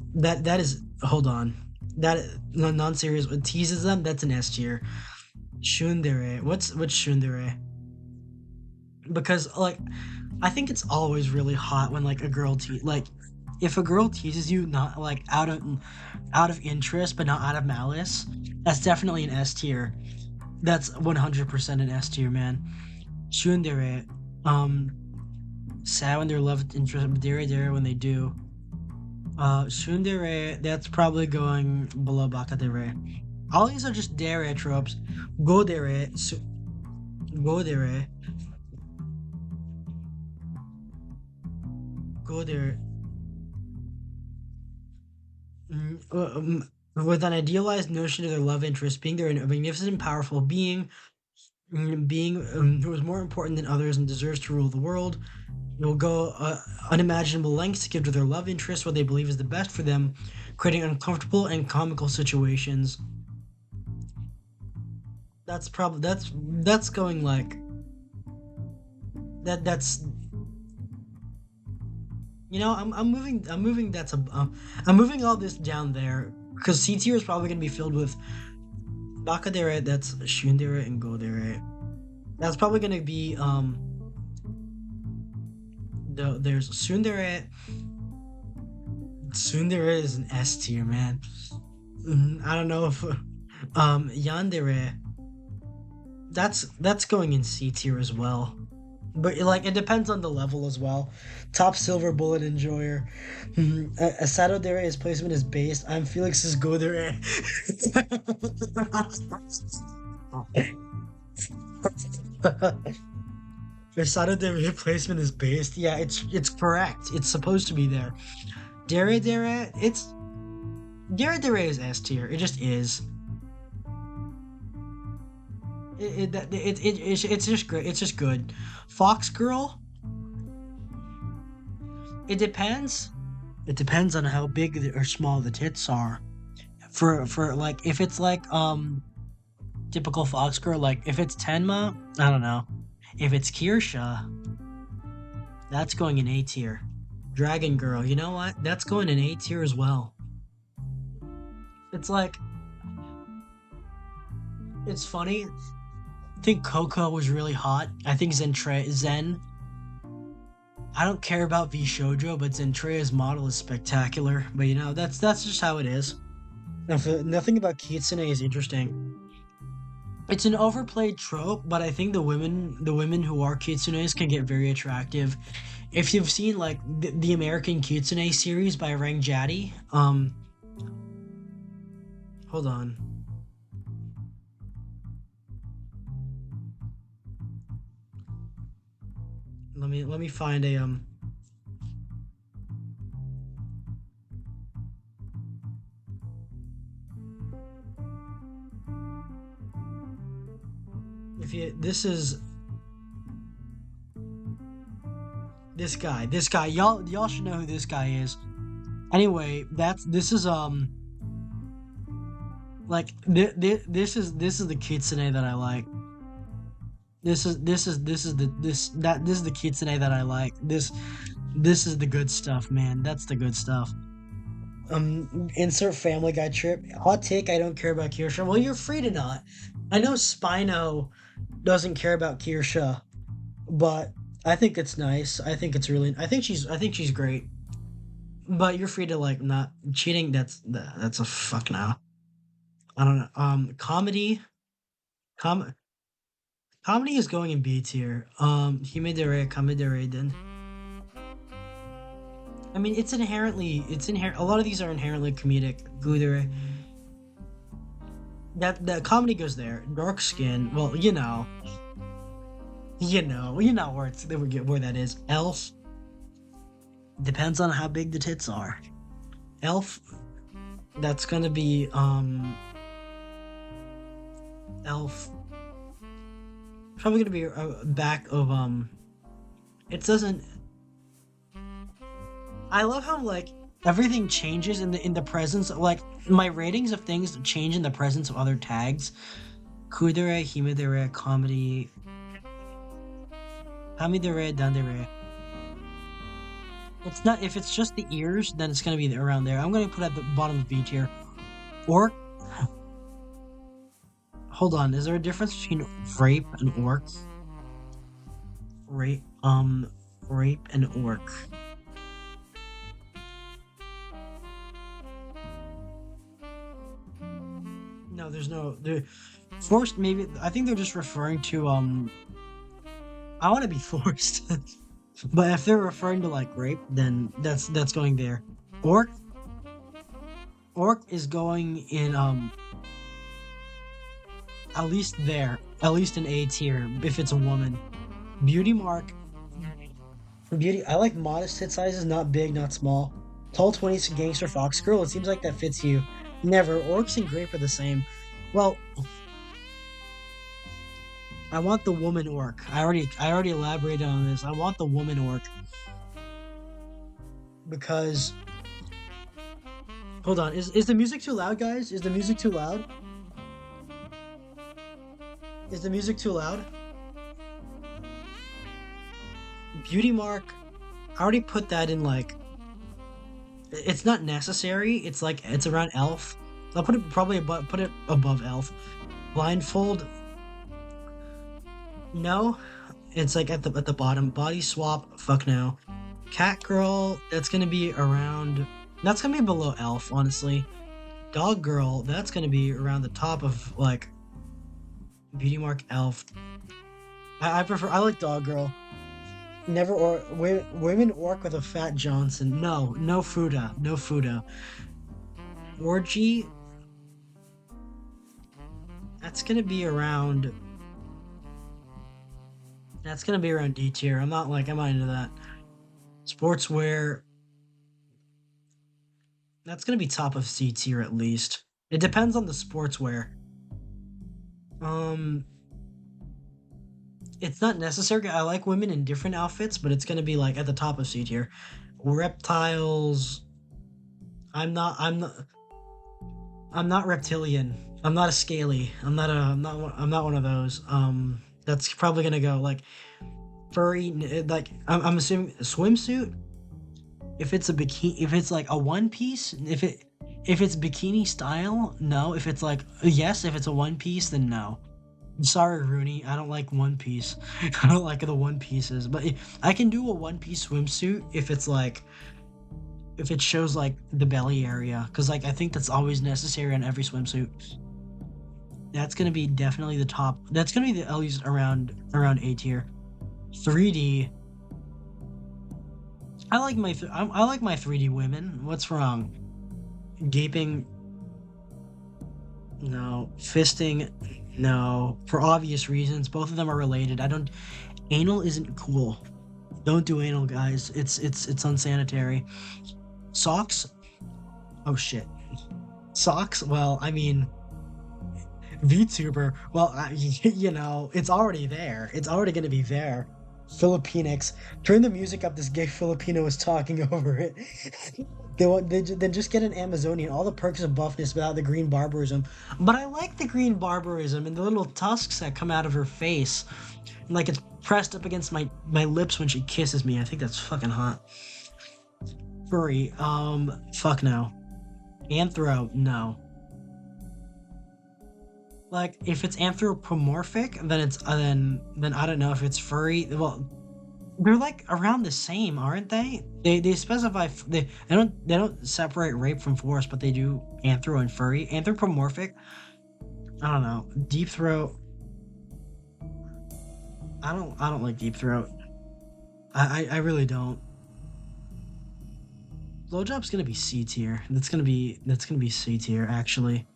hold on. That no, non-serious teases them. That's an S tier. Shundere. What's shundere? Because like I think it's always really hot when like a girl like if a girl teases you not like out of interest but not out of malice, that's definitely an S tier. That's 100% an S tier, man. Shundere. Sad when they're love interest, but dere when they do. Shundere, that's probably going below Bakadere. All these are just dere tropes. Godere, Godere, Godere. With an idealized notion of their love interest being their magnificent, powerful being who is more important than others and deserves to rule the world. They will go unimaginable lengths to give to their love interest what they believe is the best for them, creating uncomfortable and comical situations. That's going like that's I'm moving I'm moving all this down there because C tier is probably gonna be filled with Bakadere, that's Shundere and Godere. That's probably gonna be there's Sundere. Sundere is an S tier, man. I don't know if Yandere. That's going in C tier as well. But like it depends on the level as well. Top silver bullet enjoyer. Asado Dere, his placement is based. I'm Felix's go there. Asado Dere placement is based. Yeah, it's correct. It's supposed to be there. Dere, it's Dere is S tier. It just is. It's just great. It's just good. Fox Girl. It depends. It depends on how big or small the tits are. For like if it's like Typical Fox girl. Like if it's Tenma, I don't know. If it's Kirsha, that's going in A tier. Dragon Girl, you know what? That's going in A tier as well. It's like it's funny. I think Coco was really hot. I think Zen. I don't care about V Shoujo, but Zentrea's model is spectacular. But you know, that's just how it is. Nothing about Kitsune is interesting. It's an overplayed trope, but I think the women who are kitsunes can get very attractive. If you've seen like the American Kitsune series by Rang Jaddy, hold on. Let me find a if you this is this guy y'all should know who this guy is. Anyway, this is like this is the kitsune that I like. This is the kitsune that I like. This is the good stuff, man. That's the good stuff. Insert Family Guy trip. Hot take, I don't care about Kirsha. Well, you're free to not. I know Spino doesn't care about Kirsha, but I think it's nice. I think she's great. But you're free to like not cheating. That's a fuck no. I don't know. Com comedy is going in B tier. Himedere Kamedere then. I mean, it's inherent. A lot of these are inherently comedic. Gudere. That comedy goes there. Dark skin. Well, you know where that is. Elf depends on how big the tits are. Elf, that's gonna be Elf. Probably gonna be back of It doesn't. I love how like everything changes in the presence of like my ratings of things change in the presence of other tags. Kudere, himedere, comedy, hamidere, dandere. It's not if it's just the ears, then it's gonna be around there. I'm gonna put at the bottom of B tier. Orc. Hold on, is there a difference between rape and orc? Rape, rape and orc. No, there's no. Forced. Maybe I think they're just referring to. I want to be forced, but if they're referring to like rape, then that's going there. Orc. Orc is going in at least there, at least in A tier if it's a woman. Beauty mark. Beauty. I like modest tit sizes, not big, not small. Tall 20s gangster fox girl. It seems like that fits you. Never. Orcs and grape are the same. Well, I want the woman orc. I already elaborated on this. I want the woman orc because hold on. Is the music too loud, guys? Is the music too loud? Is the music too loud? Beauty mark. I already put that in like it's not necessary. It's like it's around elf. I'll put it probably above put it above elf. Blindfold. No. It's like at the bottom. Body swap, fuck no. Cat girl, that's gonna be around that's gonna be below elf, honestly. Dog girl, that's gonna be around the top of like beauty mark elf. I like dog girl. Never or women orc with a fat Johnson. No Fuda, no Fuda. Orgy. That's gonna be around. That's gonna be around D tier. I'm not into that. Sportswear. That's gonna be top of C tier at least. It depends on the sportswear. Um, it's not necessary. I like women in different outfits, but it's gonna be like at the top of C tier. Reptiles. I'm not. I'm not reptilian. I'm not a scaly. I'm not one of those. That's probably gonna go like furry. Like I'm assuming swimsuit. If it's a bikini, if it's like a one piece, if it's bikini style, no. If it's like yes, if it's a one piece, then no. Sorry, Rooney. I don't like one piece. I don't like the one pieces, but I can do a one piece swimsuit if it's like if it shows like the belly area, because like I think that's always necessary on every swimsuit. That's gonna be definitely the top. That's gonna be the at least around A tier. 3D. I like my 3D women. What's wrong? Gaping. No. Fisting. No. For obvious reasons. Both of them are related. I don't. Anal isn't cool. Don't do anal, guys. It's unsanitary. Socks. Oh shit. Socks. Well, I mean, VTuber. Well, you know, it's already there. It's already gonna be there. Filipinx. Turn the music up. This gay Filipino is talking over it. Then just get an Amazonian. All the perks of buffness without the green barbarism. But I like the green barbarism and the little tusks that come out of her face. Like it's pressed up against my lips when she kisses me. I think that's fucking hot. Furry. Fuck no. Anthro. No. Like if it's anthropomorphic, then it's then I don't know if it's furry. Well, they're like around the same, aren't they? They specify they don't separate rape from force, but they do anthro and furry. Anthropomorphic. I don't know. Deep throat. I don't like deep throat. I really don't. Blowjob's gonna be C tier. That's gonna be C tier actually.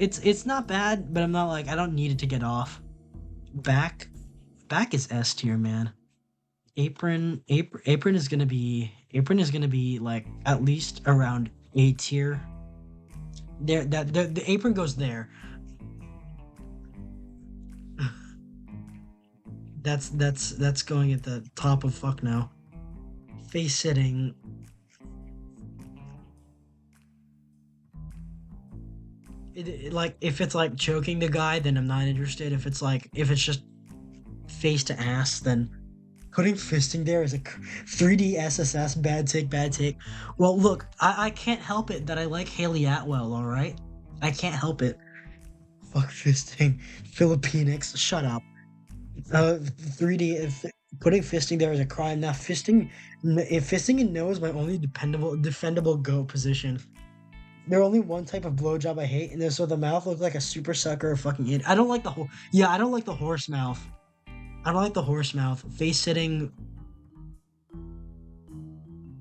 It's not bad, but I'm not like I don't need it to get off. Back back is S tier, man. Apron is gonna be like at least around A tier. There that the apron goes there. That's going at the top of fuck now. Face sitting. Like if it's like choking the guy, then I'm not interested. If it's just face to ass, then putting fisting there is a 3D SSS bad take, bad take. Well, look, I can't help it that I like Haley Atwell. All right, I can't help it. Fuck fisting, Filipinx. Shut up. 3D. If putting fisting there is a crime, now fisting, if fisting in no is my only defendable go position. There's only one type of blowjob I hate, and so the mouth looks like a super sucker or fucking idiot. I don't like the whole. Yeah, I don't like the horse mouth. I don't like the horse mouth. Face sitting.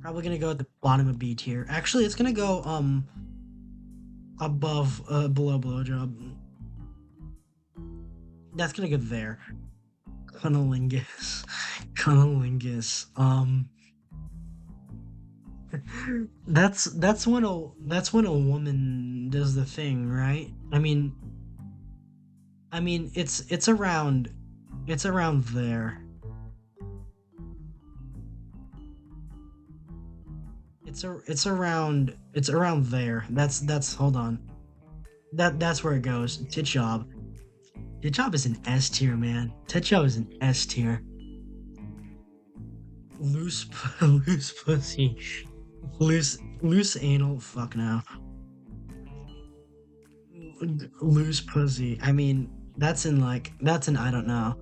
Probably gonna go at the bottom of B tier. Actually, it's gonna go above below blowjob. That's gonna go there. Cunnilingus. Cunnilingus. That's when a woman does the thing, right? I mean it's around there. It's around there. That's hold on. That's where it goes. Tit job. Tit job is an S tier, man. Tit job is an S tier. Loose loose pussy. Loose anal. Fuck now. Loose pussy. I mean, that's an I don't know.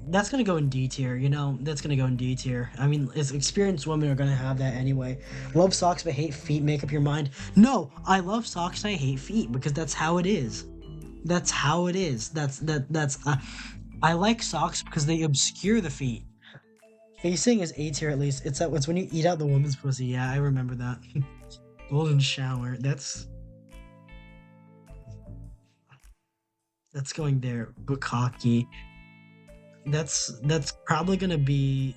That's gonna go in D tier, you know. That's gonna go in D tier. I mean, it's experienced women are gonna have that anyway. Love socks but hate feet. Make up your mind. No, I love socks and I hate feet because that's how it is. That's how it is. That's. I like socks because they obscure the feet. Facing is A tier at least. It's when you eat out the woman's pussy. Yeah, I remember that. Golden shower. That's going there. Bukkake. That's probably gonna be.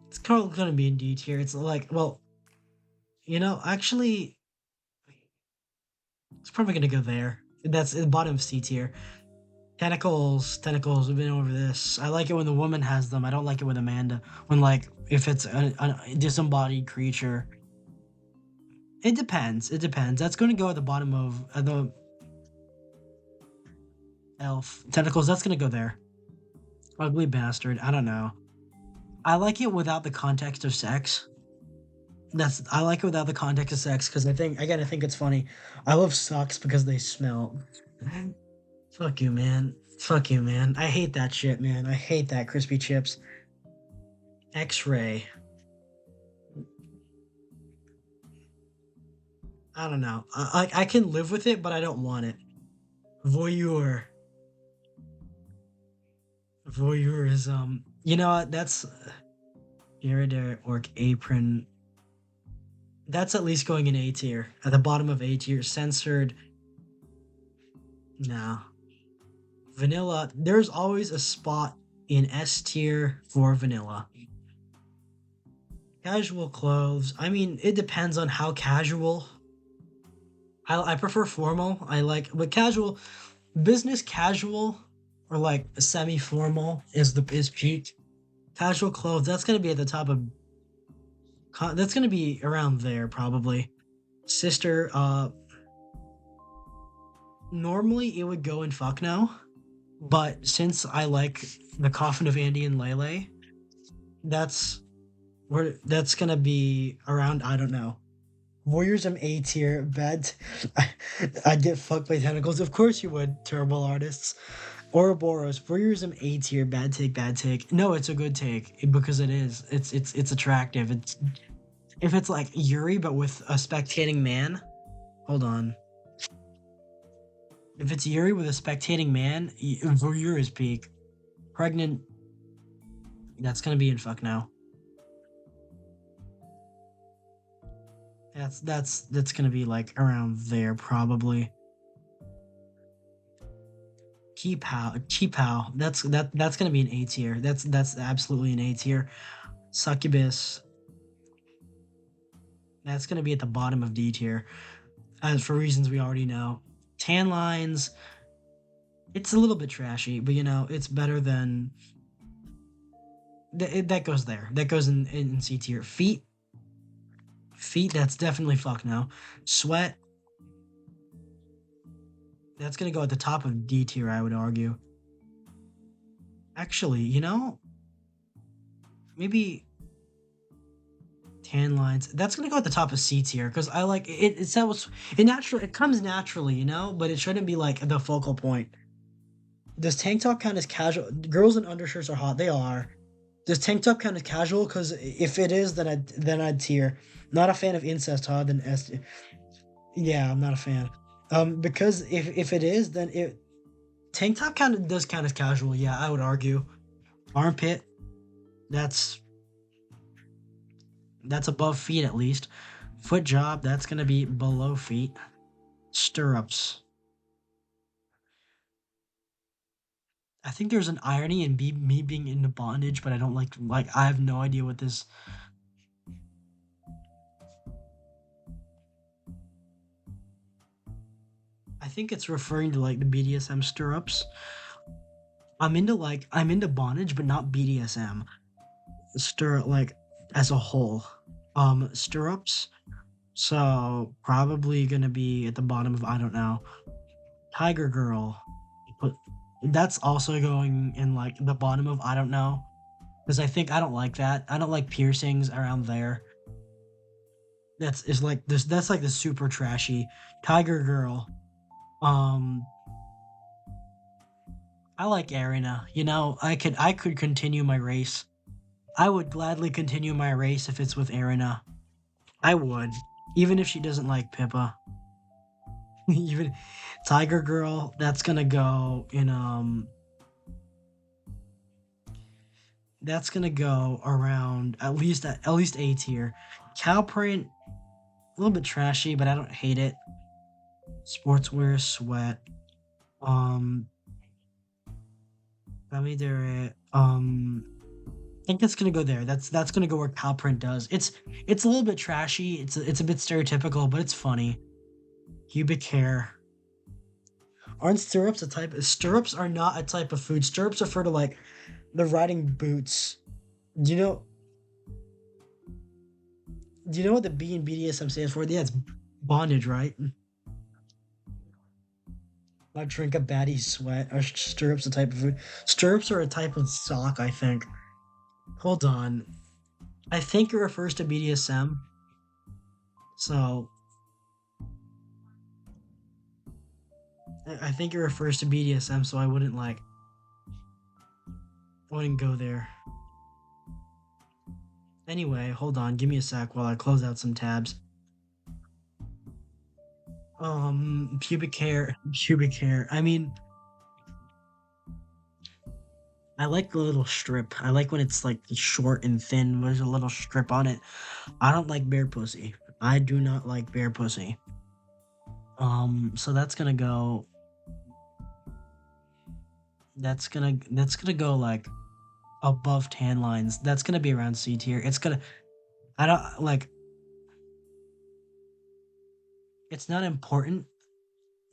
It's probably gonna be in D tier. It's like, well, you know, actually, it's probably gonna go there. That's the bottom of C tier. Tentacles. We've been over this. I like it when the woman has them. I don't like it with Amanda. When like if it's a disembodied creature. It depends. It depends. That's going to go at the bottom of the elf tentacles. That's going to go there. Ugly bastard. I don't know. I like it without the context of sex. I like it without the context of sex because I think it's funny. I love socks because they smell. Fuck you, man. Fuck you, man. I hate that shit, man. I hate that crispy chips. X-ray. I don't know. I can live with it, but I don't want it. Voyeur. Voyeurism. You know what? That's Iridare Orc Apron. That's at least going in A tier. At the bottom of A tier. Censored. No. Vanilla. There's always a spot in S tier for vanilla. Casual clothes. I mean, it depends on how casual. I prefer formal. But casual, business casual, or like semi formal is peak. Casual clothes. That's gonna be at the top of. That's gonna be around there probably. Sister. Normally it would go in fuck no, but since I like the coffin of Andy and Lele, that's that's gonna be around. I don't know. Voyeurism A tier, bad. I'd get fucked by tentacles. Of course you would, terrible artists. Ouroboros, voyeurism A tier, bad take, bad take. No, it's a good take because it is. It's attractive. It's if it's like Yuri but with a spectating man. Hold on. If it's Yuri with a spectating man, voyeur is peak. Pregnant. That's gonna be in fuck now. That's gonna be like around there probably. Cheap how. That's gonna be an A tier. That's absolutely an A tier. Succubus. That's gonna be at the bottom of D tier. As for reasons we already know. Tan lines. It's a little bit trashy, but you know, it's better than that goes there. That goes in C tier. Feet. That's definitely fuck now. Sweat. That's gonna go at the top of D tier, I would argue. Actually, you know, maybe tan lines. That's gonna go at the top of C tier because I like it. It comes naturally, you know, but it shouldn't be like the focal point. Does tank top count as casual? Girls in undershirts are hot. They are. Does tank top count as casual? Because if it is, then I'd tier. Not a fan of incest, huh? Then S. Yeah, I'm not a fan. Because if it is, then it tank top does count as casual. Yeah, I would argue. Armpit, that's above feet at least. Foot job, that's gonna be below feet. Stirrups. I think there's an irony in me being into bondage, but I don't like I have no idea what this. I think it's referring to like the BDSM stirrups. I'm into bondage, but not BDSM. Stir like as a whole. Stirrups. So probably gonna be at the bottom of I don't know. Tiger Girl. But that's also going in like the bottom of I don't know. Because I think I don't like that. I don't like piercings around there. That's like the super trashy. Tiger Girl. Um I like Arena. You know, I could continue my race. I would gladly continue my race if it's with Arena. I would. Even if she doesn't like Pippa. Even Tiger Girl, that's gonna go in that's gonna go around at least A tier. Cow print, a little bit trashy, but I don't hate it. Sportswear, sweat. Um I mean there I think that's gonna go there. That's gonna go where cow print does. It's a little bit trashy. It's a bit stereotypical, but it's funny. Pubic hair. Aren't stirrups a type? Stirrups are not a type of food. Stirrups refer to like the riding boots. You know, Do you know what the B in BDSM stands for? Yeah, it's bondage, right? I drink a baddie sweat. Are stirrups a type of food? Stirrups are a type of sock, I think. Hold on. I think it refers to BDSM. So I think it refers to BDSM, so I wouldn't go there. Anyway, hold on, give me a sec while I close out some tabs. Pubic hair. I mean, I like the little strip. I like when it's like short and thin. There's a little strip on it. I don't like bare pussy. I do not like bare pussy. So that's gonna go. That's gonna go like above tan lines. That's gonna be around C tier. It's gonna. I don't like. It's not important,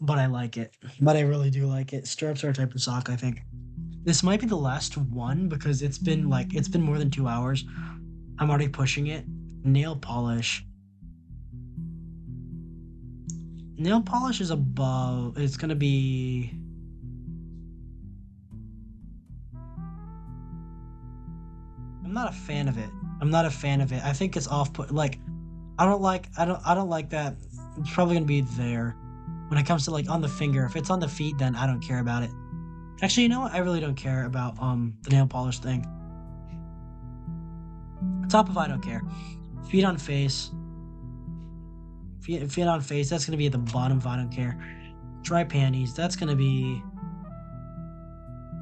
but I like it. But I really do like it. Stirrups are a type of sock, I think. This might be the last one because it's been more than 2 hours. I'm already pushing it. Nail polish. Nail polish is above. It's gonna be. I'm not a fan of it. I'm not a fan of it. I think it's off put. Like, I don't like that. It's probably gonna be there. When it comes to like on the finger, if it's on the feet, then I don't care about it. Actually, you know what? I really don't care about the nail polish thing. Top of I don't care. Feet on face. Feet on face. That's gonna be at the bottom of I don't care. Dry panties. That's gonna be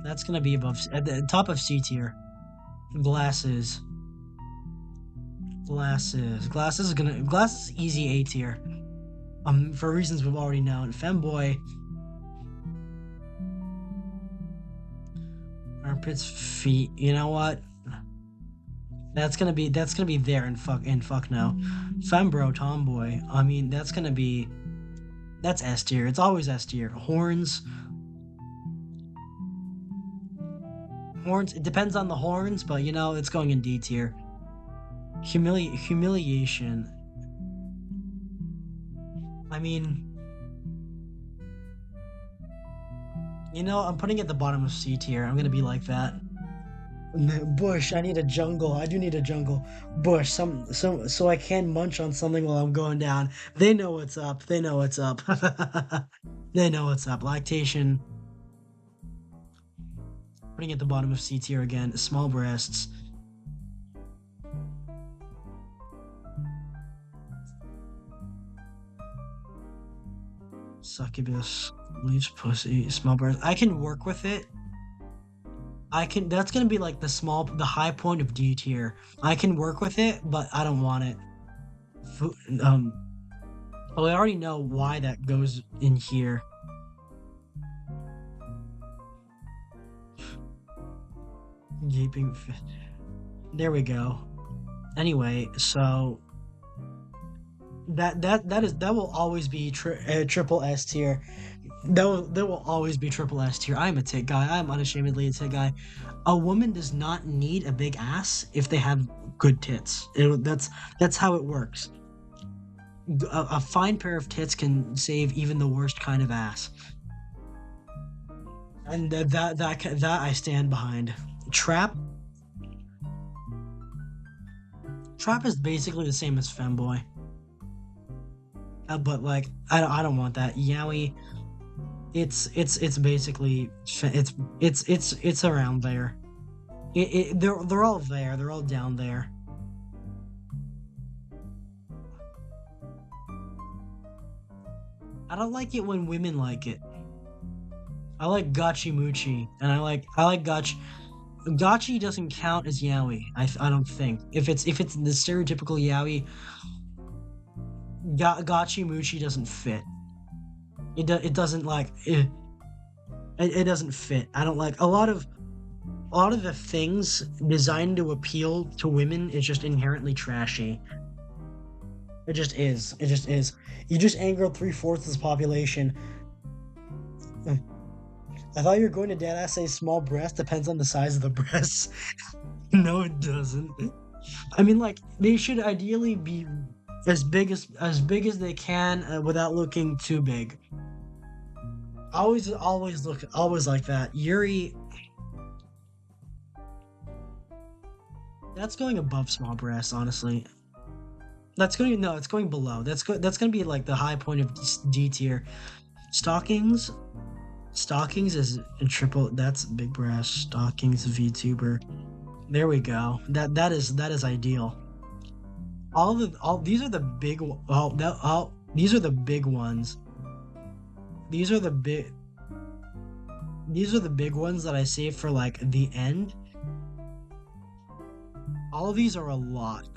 above at the top of C tier. Glasses. Glasses is easy A tier. For reasons we've already known. Femboy. Armpits, feet. You know what? That's gonna be there and fuck no. Fembro, tomboy. I mean that's S tier. It's always S tier. Horns. It depends on the horns, but you know, it's going in D tier. Humiliation. I mean, you know, I'm putting it at the bottom of C tier. I'm gonna be like that. Bush, I need a jungle. I do need a jungle. Bush, so I can munch on something while I'm going down. They know what's up. They know what's up. They know what's up. Lactation. Putting it at the bottom of C tier again. Small breasts. Succubus. Leech pussy. Small breasts. I can work with it. That's gonna be like the high point of D tier. I can work with it, but I don't want it. Well, I already know why that goes in here. Gaping. There we go. Anyway, so that will always be triple S tier. There will always be triple S tier. I'm a tit guy. I'm unashamedly a tit guy. A woman does not need a big ass if they have good tits. That's how it works. A fine pair of tits can save even the worst kind of ass. And that I stand behind. Trap. Trap is basically the same as femboy. But like I don't want that. Yaoi. It's basically it's around there. They're all there. They're all down there. I don't like it when women like it. I like Gachi Muchi, and I like Gachi. Gachi doesn't count as yaoi. I don't think if it's the stereotypical yaoi, Gachi Muchi doesn't fit. It doesn't like it doesn't fit. I don't like a lot of the things designed to appeal to women is just inherently trashy. It just is. It just is. You just angered 3/4 of the population. I thought you were going to deadass say small breast depends on the size of the breasts. No, it doesn't. I mean, like they should ideally be as big as they can without looking too big. Always like that. Yuri, that's going above small breasts, honestly. That's going no, it's going below. That's gonna be like the high point of D tier. Stockings, stockings is a triple. That's big breast. Stockings VTuber. There we go. That is ideal. All these are the big. All these are the big ones. These are the big. These are the big ones that I save for like the end. All of these are a lot.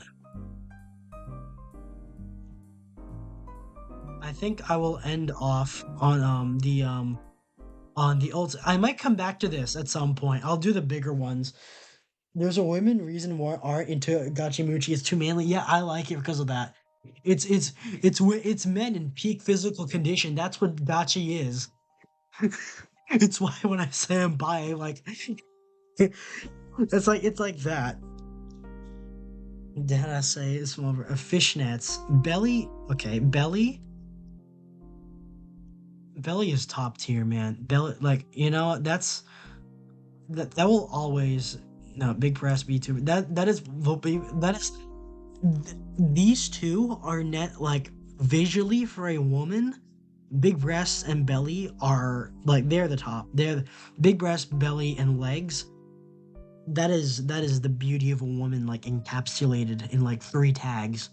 I think I will end off on the old. I might come back to this at some point. I'll do the bigger ones. There's a women reason why art into Gachimuchi is too manly. Yeah, I like it because of that. It's men in peak physical condition. That's what Gachi is. It's why when I say I'm bi, like it's like that. Did I say small fishnets? Belly, okay, belly is top tier, man. Belly, like that will always no big breast VTuber. These two are net like visually for a woman. Big breasts and belly are like they're the top. They're big breast, belly, and legs. That is the beauty of a woman like encapsulated in like three tags.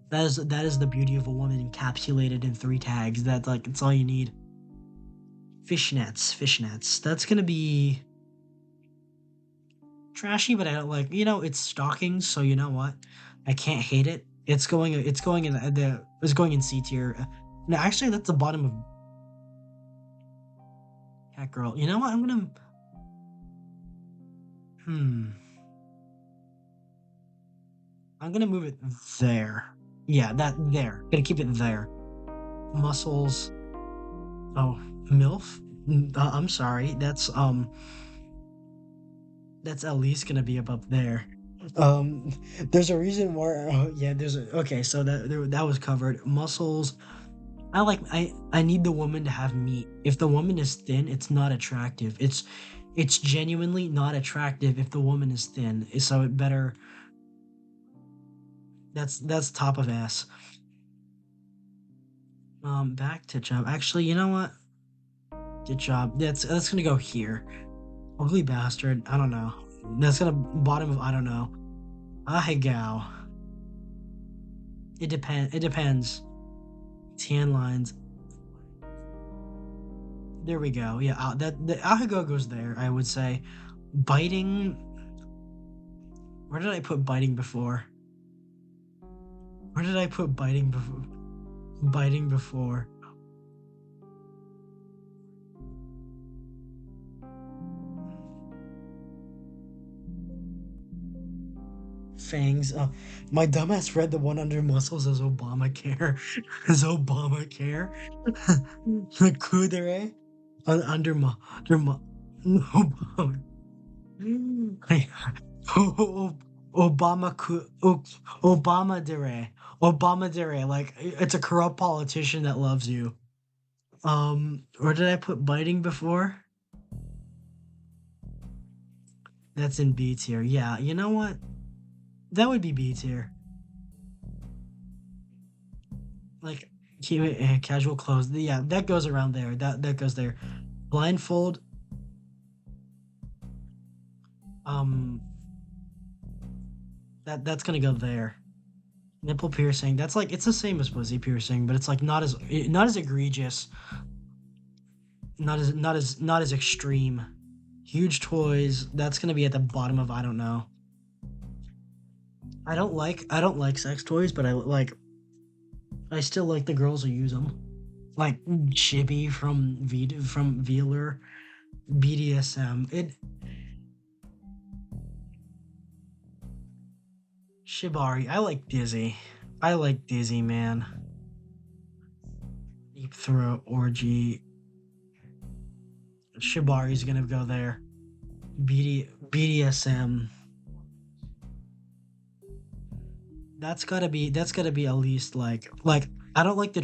That is the beauty of a woman encapsulated in three tags. That's like it's all you need. Fishnets. That's gonna be trashy, but I don't like. It's stockings, so you know what? I can't hate it. It's going in C tier. No, actually, that's the bottom of Cat Girl. You know what? Hmm. I'm gonna move it there. Yeah, that there. Gonna keep it there. Muscles. Oh, MILF. I'm sorry. That's at least gonna be above there. Um, there's a reason why. Yeah, okay. So that was covered. Muscles. I need the woman to have meat. If the woman is thin, it's not attractive. It's genuinely not attractive if the woman is thin. So it better. That's top of ass. Back to job. Actually, you know what? To job. That's gonna go here. Ugly bastard. I don't know. That's gonna bottom of I don't know. Ahegao. It depends. Tan lines. There we go. Yeah, that the Ahegao goes there, I would say. Biting. Where did I put biting before? Where did I put biting before? Biting before. Fangs. My dumbass read the one under muscles as Obamacare. As Obamacare. The Kudere. Under Obama Obama Dere. Obama Dere. Like it's a corrupt politician that loves you. Where did I put biting before? That's in B tier. Yeah, you know what? That would be B tier. Like keep it casual clothes. Yeah, that goes around there. That goes there. Blindfold. Um, that's gonna go there. Nipple piercing. That's like it's the same as pussy piercing, but it's like not as egregious. Not as extreme. Huge toys. That's gonna be at the bottom of I don't know. I don't like sex toys, but I still like the girls who use them. Like Chibi from Veeler, BDSM. It Shibari. I like Dizzy. I like Dizzy, man. Deep throat orgy. Shibari's gonna go there. BDSM. that's gotta be at least like I don't like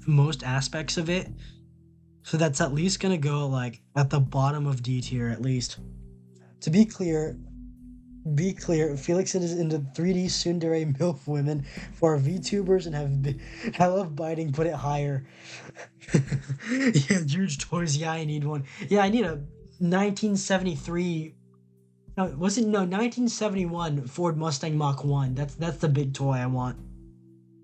most aspects of it, so that's at least gonna go like at the bottom of D tier at least. To be clear, Felix is into 3D tsundere MILF women for VTubers and I love biting, put it higher. Yeah, huge toys. Yeah, I need one. Yeah, I need a 1973. No, was it no 1971 Ford Mustang Mach 1? That's the big toy I want.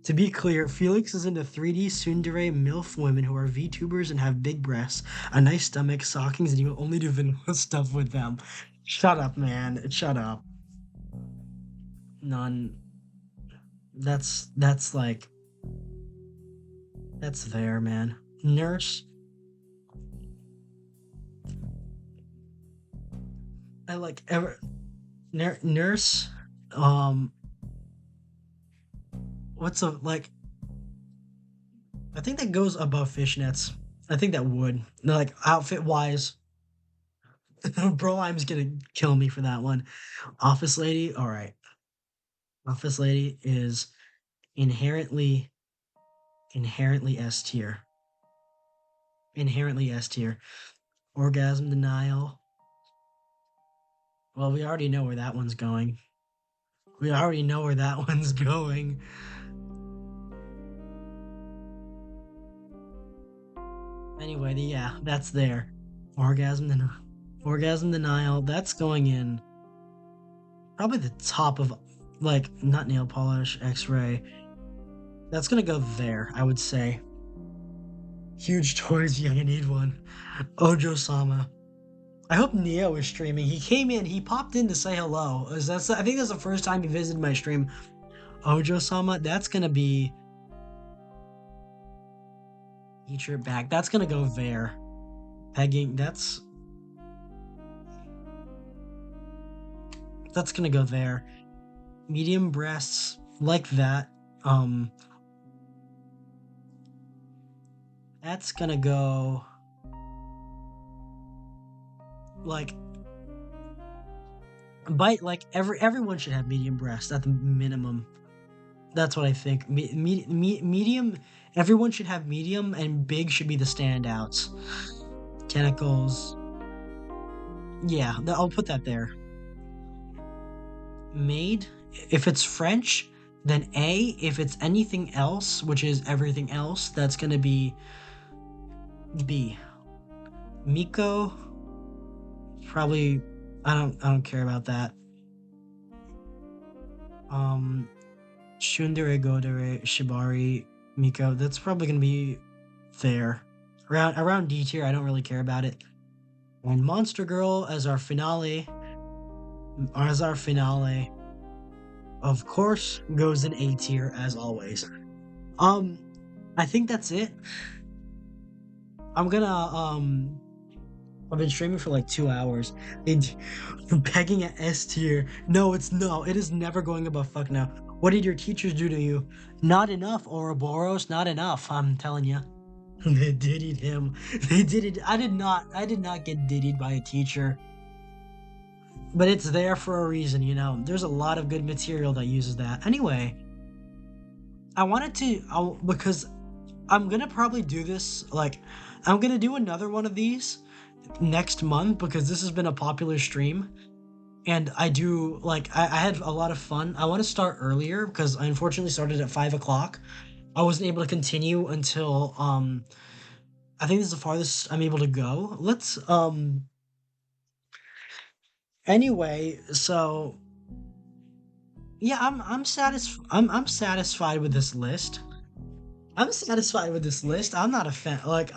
To be clear, Felix is into 3D tsundere MILF women who are VTubers and have big breasts, a nice stomach, stockings, and you will only do vanilla stuff with them. Shut up, man. Shut up. None. That's like that's there, man. Nurse. I like ever nurse. Um, what's a like? I think that goes above fishnets. I think that would like outfit wise. Bro, I'm just gonna kill me for that one. Office lady. All right. Office lady is inherently S tier. Inherently S tier. Orgasm denial. Well, we already know where that one's going. We already know where that one's going. Anyway, yeah, that's there. Orgasm denial. Orgasm denial. That's going in probably the top of like not nail polish, X-ray. That's gonna go there, I would say. Huge toys. Yeah, I need one. Ojo Sama. I hope Neo is streaming. He came in. He popped in to say hello. I think that's the first time he visited my stream. Ojo Sama. That's gonna be. Eat your back. That's gonna go there. Pegging. That's gonna go there. Medium breasts like that. That's gonna go like bite like everyone should have medium breasts at the minimum. That's what I think. Medium. Everyone should have medium, and big should be the standouts. Tentacles. Yeah, I'll put that there. Made. If it's French, then A. If it's anything else, which is everything else, that's gonna be B. Miko. Probably. I don't care about that. Shundere, Godere, Shibari, Miko. That's probably gonna be there. Around D tier, I don't really care about it. And Monster Girl as our finale. Of course, goes in A tier as always. I think that's it. I'm gonna I've been streaming for like 2 hours. Pegging at S tier. No, it is never going above fuck now. What did your teachers do to you? Not enough, Ouroboros, not enough, I'm telling you. They diddied him. They did it. I did not get diddied by a teacher. But it's there for a reason, you know. There's a lot of good material that uses that. Anyway, I wanted to, because I'm gonna probably do this, like, I'm gonna do another one of these next month because this has been a popular stream. And I do, like, I had a lot of fun. I want to start earlier because I unfortunately started at 5 o'clock. I wasn't able to continue until, I think this is the farthest I'm able to go. Anyway, so yeah, I'm satisfied with this list. I'm satisfied with this list. I'm not a fan. Like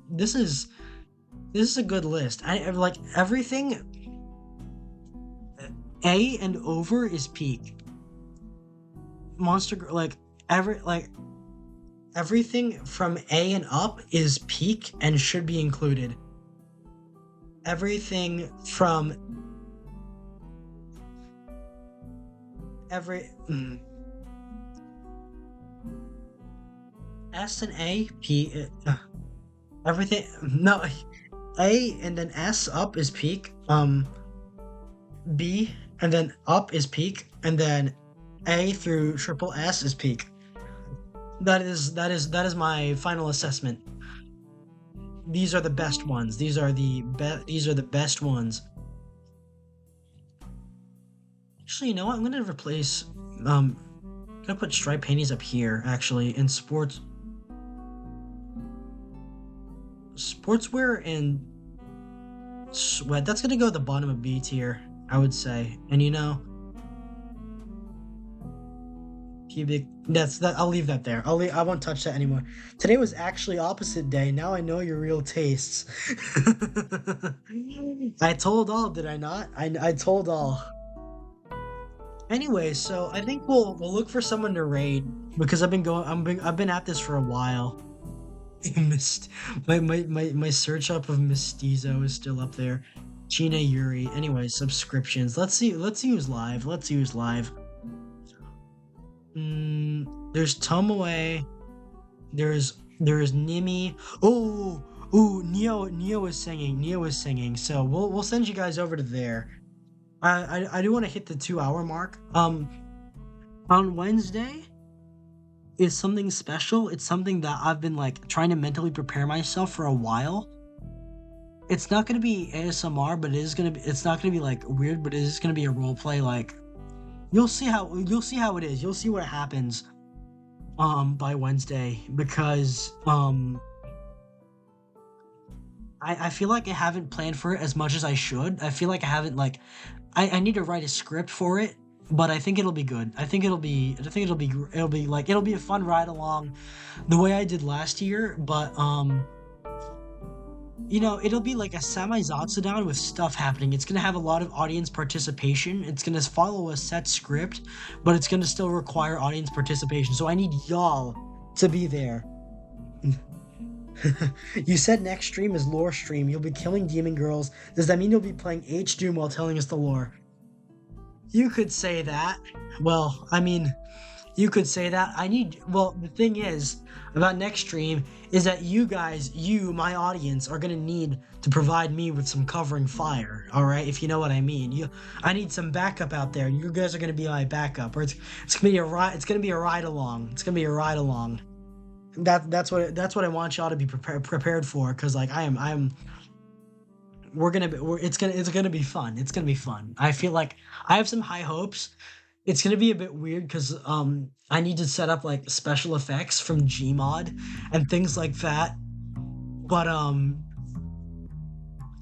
this is a good list. I like everything. A and over is peak. Everything from A and up is peak and should be included. Everything from S and A, P, everything. No, A and then S up is peak. B and then up is peak, and then A through triple S is peak. That is my final assessment. These are the best ones. These are the best ones. Actually, you know what? I'm gonna replace gonna put striped panties up here actually in sportswear and sweat. That's gonna go at the bottom of B tier, I would say. And you know, pubic. That's that. I'll leave that there. I won't touch that anymore. Today was actually opposite day. Now I know your real tastes. I told all, did I not? I told all. Anyway, so I think we'll look for someone to raid because I've been at this for a while. Mist my search up of Mistizo is still up there. China Yuri. Anyway, subscriptions. Let's see who's live. Let's see who's live. There's Tomoe. There's Nimi. Neo is singing. Neo is singing. So we'll send you guys over to there. I do want to hit the 2 hour mark. On Wednesday is something special. It's something that I've been like trying to mentally prepare myself for a while. It's not gonna be ASMR, but it's not gonna be like weird, but it is gonna be a role play. Like you'll see how it is. You'll see what happens by Wednesday because I feel like I haven't planned for it as much as I should. I feel like I haven't like I need to write a script for it, but I think it'll be good. It'll be a fun ride along the way I did last year, but you know, it'll be like a semi-Zatsudan with stuff happening. It's gonna have a lot of audience participation. It's gonna follow a set script, but it's gonna still require audience participation. So I need y'all to be there. You said next stream is lore stream. You'll be killing demon girls. Does that mean you'll be playing H Doom while telling us the lore? You could say that. Well, I mean, you could say that. Well, the thing is about next stream is that my audience, are gonna need to provide me with some covering fire. All right, if you know what I mean. I need some backup out there. You guys are gonna be my backup, or it's gonna be a ride. It's gonna be a ride along. It's gonna be a ride along. That's what I want y'all to be prepared for, because like it's gonna be fun. It's gonna be fun. I feel like I have some high hopes. It's gonna be a bit weird because I need to set up like special effects from Gmod and things like that. But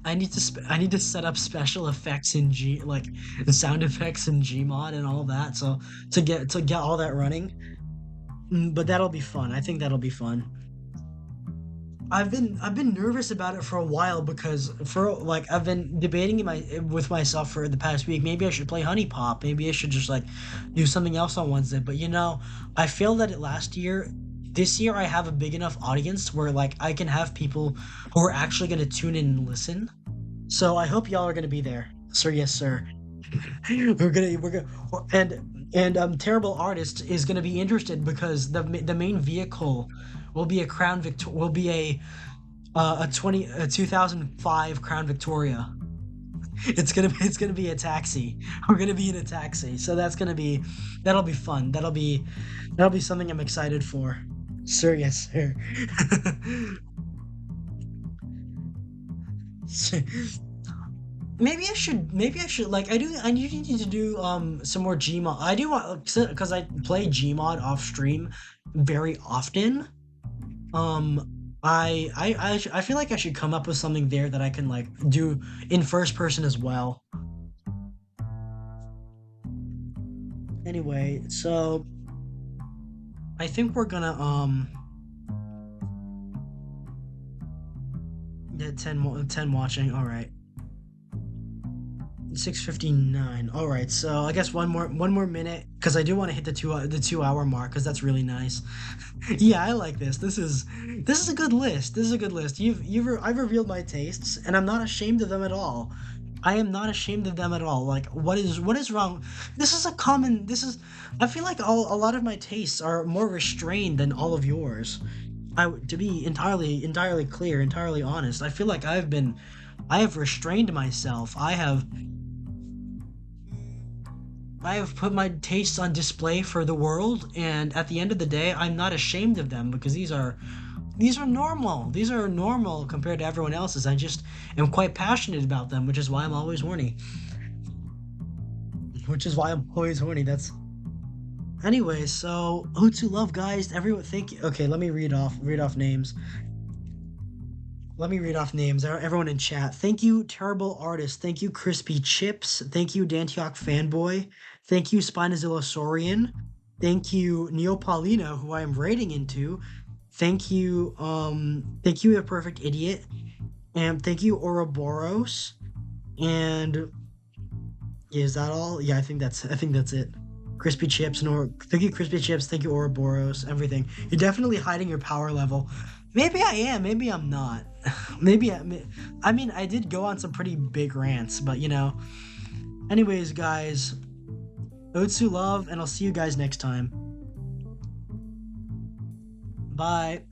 I need to set up special effects in like the sound effects in Gmod and all that. So to get all that running. But that'll be fun. I think that'll be fun. I've been nervous about it for a while because I've been debating with myself for the past week. Maybe I should play Honey Pop. Maybe I should just like do something else on Wednesday. But you know, I failed at it last year. This year I have a big enough audience where like I can have people who are actually gonna tune in and listen. So I hope y'all are gonna be there. Sir, yes, sir. we're gonna and Terrible Artist is gonna be interested because the main vehicle will be a will be a 2005 Crown Victoria. It's gonna be a taxi. We're gonna be in a taxi, so that'll be fun. That'll be something I'm excited for. Sir, yes, sir. Maybe I should like I need to do some more Gmod. I do want, because I play Gmod off stream very often. I feel like I should come up with something there that I can like do in first person as well. Anyway, so I think we're gonna get 10 watching. All right. 6:59. All right, so I guess one more minute, because I do want to hit the 2 hour mark, because that's really nice. Yeah, I like this. This is a good list. This is a good list. I've revealed my tastes, and I'm not ashamed of them at all. I am not ashamed of them at all. Like, what is wrong? I feel like a lot of my tastes are more restrained than all of yours. To be entirely clear, entirely honest, I feel like I have restrained myself. I have put my tastes on display for the world, and at the end of the day, I'm not ashamed of them because these are normal. These are normal compared to everyone else's. I just am quite passionate about them, which is why I'm always horny. Which is why I'm always horny. That's anyway. So who to love, guys? Everyone, thank you. Okay, let me read off names. Let me read off names. Everyone in chat. Thank you, Terrible Artist. Thank you, Crispy Chips. Thank you, Dantiok Fanboy. Thank you, Spinozillosaurian. Thank you, Neopolina, who I am raiding into. Thank you, A Perfect Idiot. And thank you, Ouroboros. And yeah, is that all? Yeah, I think that's it. Crispy Chips, thank you, Crispy Chips. Thank you, Ouroboros. Everything. You're definitely hiding your power level. Maybe I am. Maybe I'm not. I mean, I did go on some pretty big rants, but you know. Anyways, guys, Otsu love, and I'll see you guys next time. Bye.